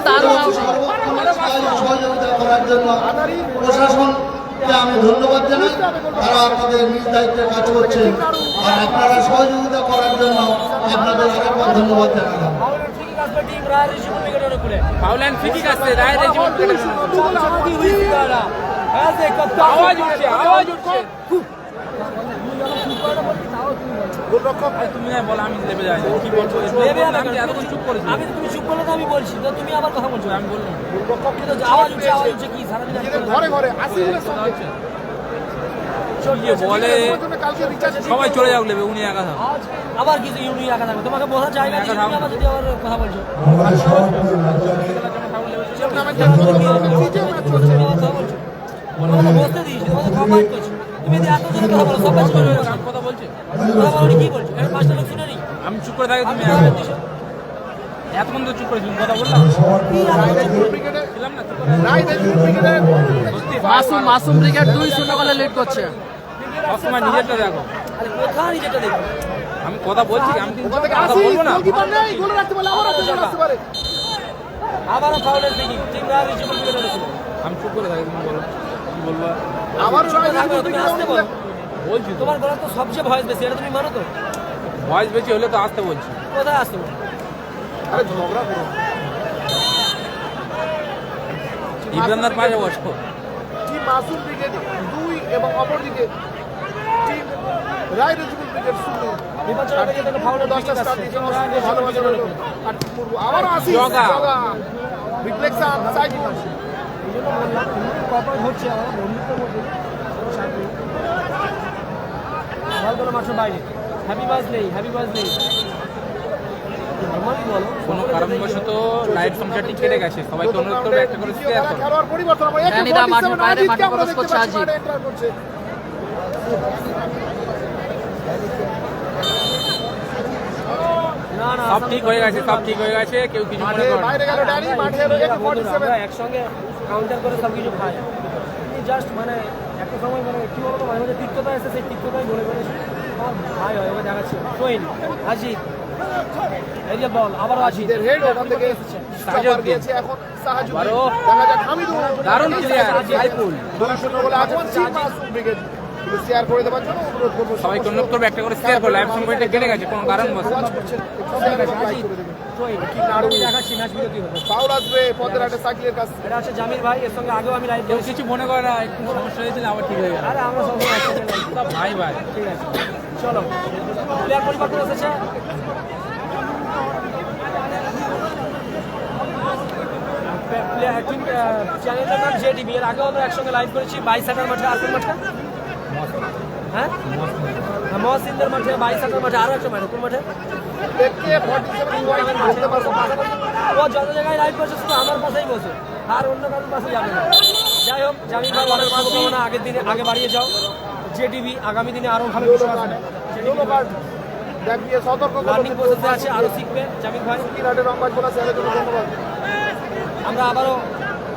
দারুণ এবং সর্বোত্তম সহযোগিতা করার জন্য প্রশাসনকে আমি ধন্যবাদ জানাই তারা আপনাদের নিজ দায়িত্বে কাজ করছেন আর আপনারা সহযোগিতা করার জন্য আপনাদের আরেকবার ধন্যবাদ জানালাম टीम राय ऋषि विकेट और खुले ফাউল অ্যান্ড ফ্রি কিক আসছে রায় রেজিমেন্ট ক্রিকেটের অনুকূলে। ऐसे कप्तान আওয়াজ উঠছে গোলরক্ষক তুমি না বলো আমি দেবে যাই কি বলছো আমি এতক্ষণ চুপ করেছি আমি তুমি চুপ করলে তো আমি বলছি তো তুমি আবার কথা বলছো আমি বললাম গোলরক্ষক কিন্তু আওয়াজ উঠছে কি সারাদিন নিজেদের ঘরে ঘরে আসিফুলের সঙ্গে বলে কালকে রিচার্জ সবাই চলে যাও নেবে উনি একা থাক আবার কিছু ইউনি রাখা থাকবে তোমাকে বোঝা যায় না তুমি আবার যদি আবার কথা বলছো টুর্নামেন্টের সিজন ম্যাচ চলছে কথা বলছো তোমাকে বসতে দিয়েছি তোমাকে কমান্ড করছো তুমি যদি এত জোরে কথা বলো সব কাজ করবে কথা বলছে কথা বলো কি বলছো এর পাঁচটা লোক শুনে নি আমি চুপ করে থাকি তুমি এতক্ষণ তো চুপ করেছি কথা বললাম ছিলাম না চুপ করে রায় রেজিমেন্ট ক্রিকেটে মাসুম ক্রিকেট 2-0 গোলে লিড করছে। সবসময় নিজেরটা দেখো আরে কোথায় যেটা দেখো আমি কথা বলছি আমি ওখান থেকে কথা আসিফ বলবো না গোলকিপার নেই গোলে রাখতে পারলে আবার একটা গোল আসতে পারে আবারও ফাউলের দিকে টিম রায় ঋষি বিকেট আর খুলে আমি চুপ করে থাকি তুমি বলো কি বলবো আবার রায় থাকবে রেজিমেন্ট তুমি আসতে বলো বলছি তো তোমার গলা তো সবচেয়ে ভয়েস বেশি, এটা তুমি মানো তো? ভয়েস বেশি হলে তো আসতে বলছি। কোথায় আসতো? আরে ঝগড়া করো ইব্রাহিমের পাশে বসো। টিম মাসুম ব্রিগেড 2 এবং অপরদিকে টিম রায় রেজিমেন্ট ব্রিগেড 0। নির্বাচন আগে যেটা ফাউলের 10টা স্টার দিয়েছে, ভালোবাসা রইল। আর পূর্ব আবার আসিস জগা। জগা রিফ্লেকশন সাইড এই জন্য বললাম কপাল হচ্ছে আমার বন্ধুত্বের মধ্যে বলগুলো মাত্র বাইরে। Happy birthday, happy birthday. Normally বলো কোনো কারণবশত লাইভ সংখ্যাটি কেটে গেছে, সবাইকে অনুরোধ করবে একটা করে শেয়ার করো। খেলোয়াড় পরিবর্তন আমরা ড্যানিদা মাঠের বাইরে মাঠে প্রবেশ করছে আজিব। না না সব ঠিক হয়ে গেছে, সব ঠিক হয়ে গেছে, কেউ কিছু মনে করো না। বাইরে গেল ড্যানি, মাঠে এলো আমরা 47। একসঙ্গে কাউন্টার করে সব কিছু খাই। জাস্ট মানে একটা সময় মানে কি বলতো মাঝে মাঝে তিক্ততা এসে সেই তিক্ততাই বলে বলে আমার ভাই হয় ওকে দেখাচ্ছি। সোহিন আজিদ এরিয়া বল আবারও আজিদ এদের হেড ওখান থেকে স্টপার দিয়েছে এখন সাহায্য দেখা যাক হামিদুল দারুণ ক্লিয়ার সাইফুল। 2-0 বলে আছে টিম মাসুম ব্রিগেড শেয়ার করে দেওয়ার জন্য অনুরোধ করব সবাইকে অনুরোধ করবে একটা করে শেয়ার করো, লাইভ সংখ্যাটি কেটে গেছে কোনো কারণবশত। আজিদ সোহিন কি নাড়ু দেখাচ্ছি ম্যাচ বিরতি হবে। ফাউল আসবে পদের হাটে সাকিলের কাছে। এটা হচ্ছে জামির ভাই, এর সঙ্গে আগেও আমি লাইভ কেউ কিছু মনে করে না, একটু সমস্যা হয়েছিল আবার ঠিক হয়ে গেল। আরে আমরা সবসময় একসাথে live করি। সব ভাই ভাই। ঠিক আছে চলো প্লেয়ার পরিবর্তন এসেছে। চ্যানেলটার নাম জেটিভি, এর আগেও আমরা একসঙ্গে লাইভ করেছি 22 মাঠে। আর কোন মাঠটা? হ্যাঁ মহসিনদের মাঠে 22 মাঠে, আরো একটা মাঠে। কোন মাঠে? দেখতে 47 পয়েন্ট করতে পারবো। ও যত জায়গায় লাইভ করছে শুধু আমার পাশেই বসে, আর অন্য কারোর পাশে যাবে না। যাই হোক জামিল ভাই অনেক শুভকামনা, আগের দিনে আগে বাড়িয়ে যাও। জেটিভি আগামী দিনে আরো ভালো কিছু আসবে। ইয়েলো কার্ড দেখিয়ে সতর্ক রানিং প্রসেসে আছে, আরো শিখবে জামিল ভাই। কিরাটের রংবাজ বলা ছেলের জন্য ধন্যবাদ। আমরা আবারও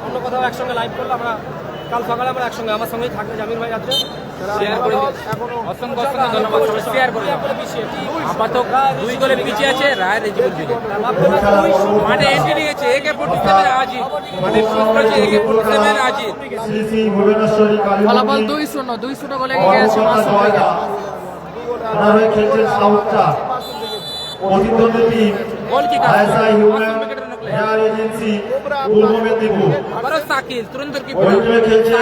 অন্য কোথাও একসঙ্গে লাইভ করলে আমরা কাল সকালে আমরা একসঙ্গে আমার সঙ্গেই থাকবে জামিল ভাই রাত্রে। শেয়ার করে দিন। অসংখ্য অসংখ্য ধন্যবাদ, সবাই শেয়ার করে দিন। আপাতত 2 গোলে পিছিয়ে আছে রায় রেজিমেন্ট ব্রিগেড। মাঠে এন্ট্রি নিয়েছে AK-47 আজিদ, মাঠে শুট করেছে AK-47 আজিদ। শ্রী শ্রী ভুবনেশ্বরী কালী ফলাফল 2-0 বলে এগিয়ে আছে মাসুম ব্রিগেড। ওনার হয়ে খেলছেন সাউথটা প্রতিদ্বন্দ্বী টিম গোল কি আইএসআই হিউম্যান মাসুম ব্রিগেডের নকলে। এয়ার এজেন্সি পূর্ব মেদিনীপুর। আবারও সাকিল তুরন্তর কি ওই টিমে খেলছে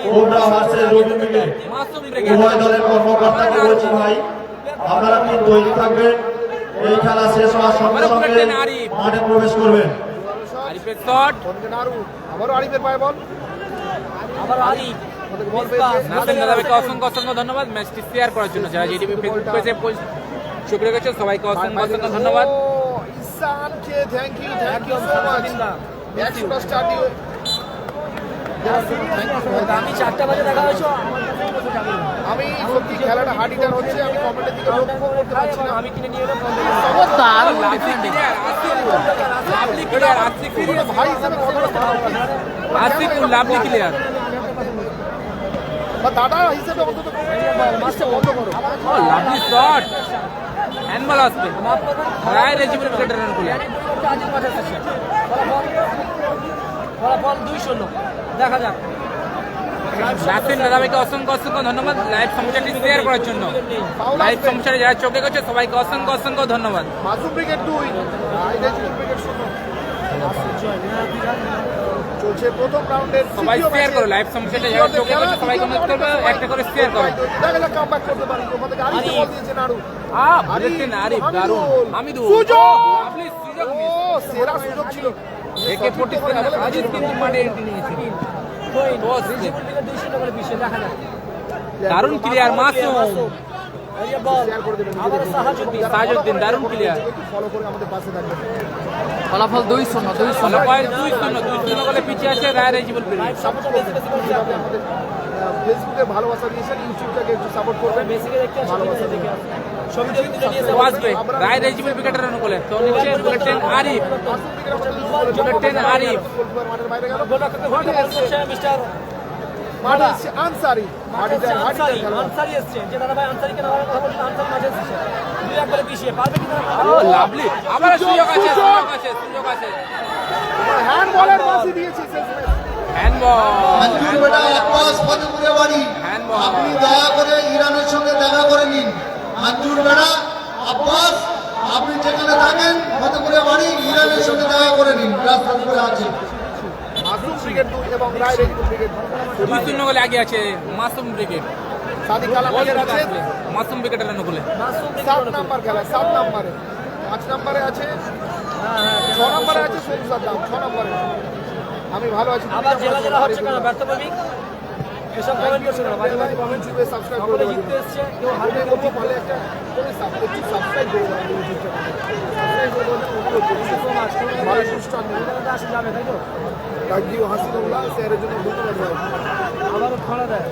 কোবরা ভার্সেস রবি ব্রিগেড। মাসুম ব্রিগেড। উভয় দলের কর্মকর্তাকে বলছি ভাই আপনারা কি তৈরি থাকবেন, এই খেলা শেষ হওয়ার সঙ্গে সঙ্গে মাঠে প্রবেশ করবেন। আরিফের শট, নাড়ু আবারও আরিফের পায়ে বল। আবার আলী নাসিম দাদাকে অসংখ্য অসংখ্য ধন্যবাদ ম্যাচটি শেয়ার করার জন্য। যারা জিটিভি ফেসবুক পেজে চোখে রেখেছে সবাইকে অসংখ্য অসংখ্য ধন্যবাদ। ও ইসানকে thank you so much. Extra star দিয়ে আমি 4টা বাজে দেখা হয়েছে আমি সত্যি খেলাটা হার্ড হিটার হচ্ছে, আমি কমেন্টের দিকে লক্ষ্য করতে পারছি না। আমি কিনে নিয়ে এলাম। ও দারুণ lovely defending. Clear, lovely clear, Asiful ভাই হিসেবে কথাটা আসিফুল লাভলি ক্লিয়ার। বা দাদা হিসেবে অন্তত মাসটা বন্ধ করো। ও লাভলি শট, হ্যান্ডবল আসবে রায় রেজিমেন্ট ব্রিগেডের রান করলেন। ফলাফল 2-0 দেখা যাক। নাসিম দাদাকে অসংখ্য অসংখ্য ধন্যবাদ লাইভ সমস্যাটি শেয়ার করার জন্য। লাইভ সমস্যাটি যারা চোখে গেছে সবাইকে অসংখ্য অসংখ্য ধন্যবাদ। মাসুম ব্রিগেড 2 আইডেন্টিটি ব্রিগেড 0 চলছে প্রথম রাউন্ডের সবাই শেয়ার করো, লাইভ সমস্যাটা যারা চোখে গেছে সবাইকে অনুরোধ করবে একটা করে শেয়ার করো। দেখা যাক কামব্যাক করতে পারি। ওখান থেকে আরিফ বল দিয়েছে নাড়ু। বলেছেন আরিফ দারুণ। হামিদুল সুযোগ! লাভলি সুযোগ ও সেরা সুযোগ ছিল। AK-47 আজিজ কিন্তু মাঠে এন্ট্রি নিয়েছে। দারুণ ক্লিয়ার মাসুম সাহাজউদ্দিন দারুণ ক্লিয়ার। ফলো করে আমাদের পাশে থাকবেন। ফলাফল 2-0 ফলাফল 2-0 গোলে পিছিয়ে আছে রায় রেজিমেন্ট ব্রিগেড। আমাদের ফেসবুকে ভালোবাসা দিয়েছেন, ইউটিউবটাকে একটু সাপোর্ট করবেন। ভালোবাসা দিন। আসবে রায় রেজিমেন্ট ব্রিগেডের অনুকূলে তো নিচে বুলেটিন আরিফ, বুলেটিন আরিফ মাঠের বাইরে গেল। মিস্টার মাঠে এসছে আনসারি। আনসারি এসছে যে দাদা ভাই আনসারিকে নামার কথা বলছিল, আনসারি মাঠে এসেছে 2-1 বলে পিছিয়ে পারবে কিনা। ও লাভলি আবার সুযোগ আছে, সুযোগ আছে। হ্যান্ড বলের বাসি দিয়েছে শেষমেশ। হ্যান্ডবল, মঞ্জুর বেটা আব্বাস ফতেপুরে বাড়ি হ্যান্ডবল আপনি দয়া করে ইরানের সঙ্গে দেখা করে নিন। মঞ্জুর বেড়া আব্বাস, আপনি যেখানে থাকেন ফতেপুরে বাড়ি, ইরানের সঙ্গে দেখা করে নিন। রাস্তার উপরে আছে মাসুম ব্রিগেড 2 এবং রায় রেজিবুল ব্রিগেড 2-0 গোলে আগে আছে মাসুম ব্রিগেড। সাদিক আলম ব্রিগেড আছে মাসুম ব্রিগেডের অনুকূলে 7 নাম্বার খেলা, 7 নম্বরে, 5 নম্বরে আছে, 6 নম্বরে আছে সরু সাদ্দাম, 6 নম্বরে। আমি ভালো আছি। আবার জেলা জেলা হচ্ছে কেন ব্যর্থ প্রেমিক এসব কমেন্ট করছে না মাঝে মাঝে কমেন্ট করবে, সাবস্ক্রাইব করে সকলে দেবেন। জিততে এসছে কেউ হাতে হারবে করবো ভালো একটা করে সাবস্ক্রাইব করে দেবেন ইউটিউব চ্যানেলে। সাবস্ক্রাইব করে দেবেন, অনুরোধ করছি। ভালো সুস্থ আসে যাবে তাই তো থ্যাংক ইউ হাসিনুল্লাহ স্যারের জন্য ধন্যবাদ ভাই। আবারও খোলা দেয়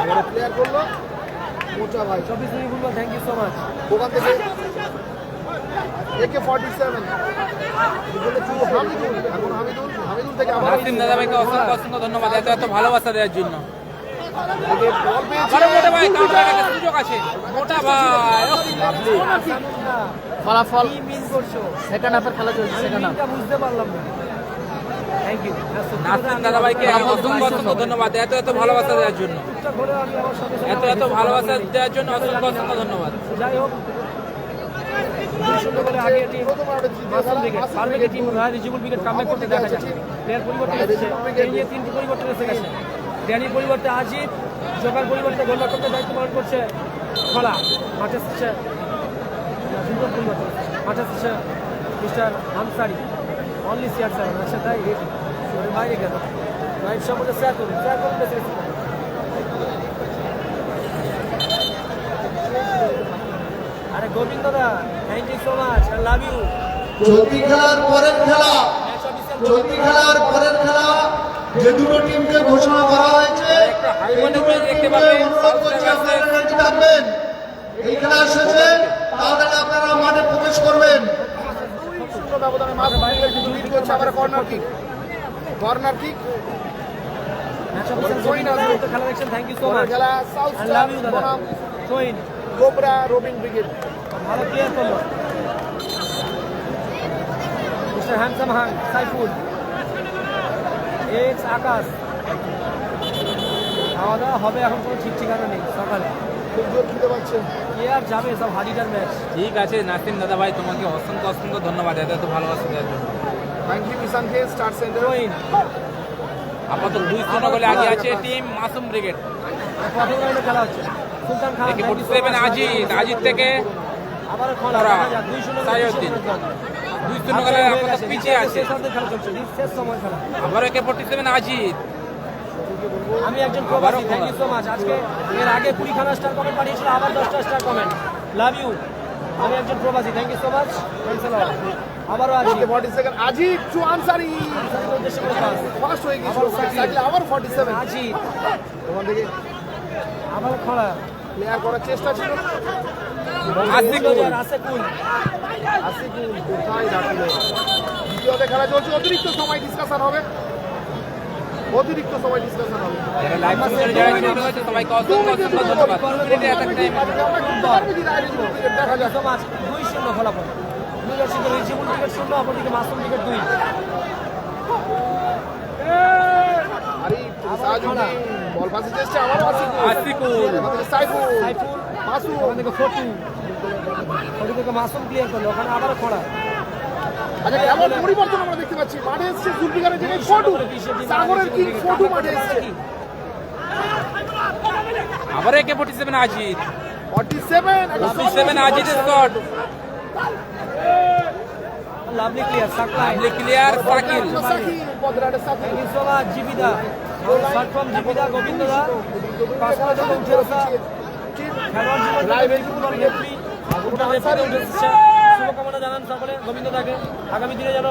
এবারে প্লেয়ার করলো মোচা ভাই 24 minute football thank you so much ওখান থেকে AK-47 হামিদুল, এখন হামিদুল থেকে আবার নাসিম দাদা ভাইকে অসংখ্য অসংখ্য ধন্যবাদ এত ভালোবাসা দেওয়ার জন্য। বল পেয়েছে। আবারও মোটা ভাই কাউন্টার অ্যাটাকের সুযোগ আছে। মোটা ভাই ফলাফল কি মিন করছো সেকেন্ড হাফের খেলা চলছে, সেকেন্ড হাফ। মিনটা বুঝতে পারলাম না থ্যাংক ইউ নাসিম দাদা ভাইকে অসংখ্য অসংখ্য ধন্যবাদ এত ভালোবাসা দেওয়ার জন্য। টুকটাক হলেও আমি আমার সাথে এত ভালোবাসা দেওয়ার জন্য অসংখ্য অসংখ্য ধন্যবাদ। যাই হোক 2-0 গোলে আগে টিম মাসুম ব্রিগেড পারবে টিম রায় রিজিবুল ব্রিগেড কামব্যাক করতে দেখা যায় প্লেয়ার পরিবর্তন হচ্ছে এই নিয়ে 3টি পরিবর্তন এসে গেছে ড্যানির পরিবর্তে আজিত জোকার পরিবর্তে গোলরক্ষকের দায়িত্ব পালন করছে খোলা মাঠে এসেছে দুটো পরিবর্তন মাঠে এসেছে মিস্টার আনসারি অনলি CR7 আচ্ছা তাই বাইরে গেল রাইট সম্পর্কে শেয়ার করুন বেশি বেশি আরে গোবিন্দ দা thank you so much I love you চলতি খেলার পরের খেলা, চলতি খেলার পরের খেলা যে দুটো টিমকে ঘোষণা করা হয়েছে এই দুটো টিমকে অনুরোধ করছি আপনারা রেডি থাকবেন। এই খেলা শেষে তাহলে আপনারা মাঠে প্রবেশ করবেন। 2-0 ব্যবধানে মাসুম ব্রিগেড কিন্তু লিড করছে। আবার corner kick match officer join তো খেলা দেখছেন থ্যাংক ইউ সো মাচ খেলা সাউথ আই লাভ ইউ দাদা বনাম জয়েন গোবরা রবিন ব্রিগেড। ভালো প্লেয়ার করলো mister handsome Hang Saiful x আকাশ খাওয়া দাওয়া হবে এখন কোনো ঠিক ঠিকানা নেই সকালে খুব জোর খেতে পারছে। কে আর যাবে সব হাডিটার ম্যাচ ঠিক আছে নাসিম দাদা ভাই তোমাকে অসংখ্য অসংখ্য ধন্যবাদ এত ভালোবাসা দেওয়ার জন্য। থ্যাংক ইউ কিষানকে স্টার সেন্টার। জয়েন আপাতত 2-0 গোলে আগে আছে টিম মাসুম ব্রিগেড। প্রথম রাউন্ডে খেলা হচ্ছে সুলতান খান AK-47 আজিত থেকে আবার খোলা ওরা, দেখা যাক 2-0 সাইয়ুদ্দিন। 2-0 গোলে আপাতত পিছিয়ে আছে। খেলা চলছে শেষ সময় খেলা আবার AK-47 আজিত। আমি একজন প্রবাসী থ্যাংক ইউ সো মাচ আজকে এর আগে 20খানা স্টার কমেন্ট পাঠিয়েছিল আবার 10টা স্টার কমেন্ট লাভ ইউ আমি একজন প্রবাসী থ্যাংক ইউ সো মাচ আবারও আছি 40 সেকেন্ড আজিব টু আনসারি উদ্দেশ্যে করে পাস ফাস্ট হয়ে গেছিল সাইকেল আবার 47 আজি ওখান থেকে আবার খোলা প্লেয়ার করার চেষ্টা ছিল। আসিকুল। আসিকুল কোথায় রাখলো। দ্বিতীয়তে খেলা চলছে। অতিরিক্ত সময় ডিসকাশন হবে। যারা লাইভ সেশনে যারা যুক্ত হয়েছে সবাইকে অসংখ্য অসংখ্য ধন্যবাদ। মিনিটে একটা টাইম দেখা যাক। সো মাচ 2-0 ফলাফল নিউজার্সিতে রিজিবুল ক্রিকেট 0 অপরদিকে মাসুম ক্রিকেট 2 আরিফ সাজুদ্দিন বল পাসে চেষ্টা আবার আসিকুল। সাইফুল সাইফুল মাসুম ওখান থেকে ফটু ওদিকে মাসুম ক্লিয়ার করলো ওখানে আবার খোলা আচ্ছা কেমন পরিবর্তন আমরা দেখতে পাচ্ছি। মাঠে এসছে জুলফিকারের জায়গায় ফটু, সাগরের কিং ফটু মাঠে এসছে। আবার AK-47 আজিত। 47 আজিতের শট। লাভলি ক্লিয়ার সাকলাই লাভলি ক্লিয়ার সাকিল। সাকিব বদরাটে সাকিব ইসোমা জিবিদা শট ফ্রম জিবিদা গোবিন্দদা পাস করার জন্য উঠে আসা খেলোয়াড় জীবন লাইভের ফুটবল রেফারি গোটা রেফারি উঠে এসেছে শুভকামনা জানান সকলে গোবিন্দদাকে আগামী দিনে যেন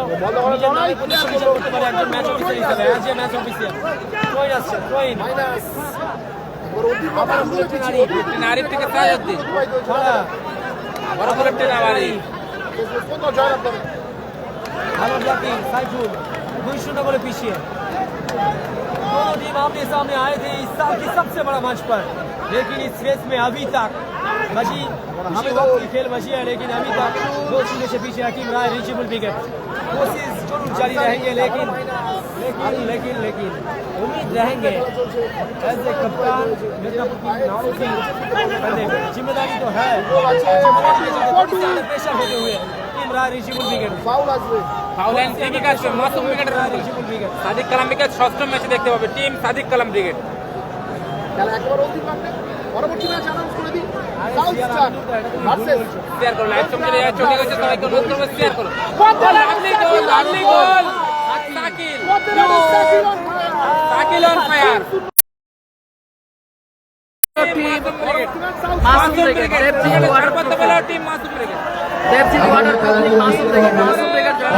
নিজের নামে প্রতিষ্ঠিত করতে পারে একজন ম্যাচ অফিসার হিসেবে অ্যাজ এ ম্যাচ অফিসার ট্রয়েন আসছে ট্রয়েন মাইনাস আবার বুলেট নারী আরিফ থেকে সাইয়ুদ্দিন। খোলা আবার উপরে টেনাবাড়ি। ভালো ব্লকিং साइफुल 2-0 गोले पीछे दोनों टीम आमने सामने आए थे इस साल की सबसे बड़ा मंच पर लेकिन इस रेस में अभी तक बची किसी वक्त की खेल बची है लेकिन अभी तक 2 चीजें से पीछे हकीम राय रीचेबल विकेट कोशिश जो जारी रहेंगे लेकिन उम्मीद रहेंगे एज ए कप्तान मिर्जापुर की नारों की जिम्मेदारी तो है प्रेशर होते हुए टीम रहा রিশিবুল উইকেট ফাউল আসবে ফাউল লাইন থেকে কাজ মাসুম উইকেট রিশিবুল উইকেট সাদিক কালাম উইকেট ষষ্ঠ ম্যাচে দেখতে পাবে টিম সাদিক কালাম ব্রিগেড। খেলা একবার অন্তিম রাউন্ডে পরবর্তী ম্যাচ অ্যানাউন্স করে দিই সাউথ স্টার ভার্সেস শেয়ার করো লাইভ চমকে চলে গেছে সবাইকে অনুরোধ করবো শেয়ার করো। Lovely goal Shakil Shakil on fire Masum brigade Debjit water team Masum brigade Debjit water Masum brigade Joy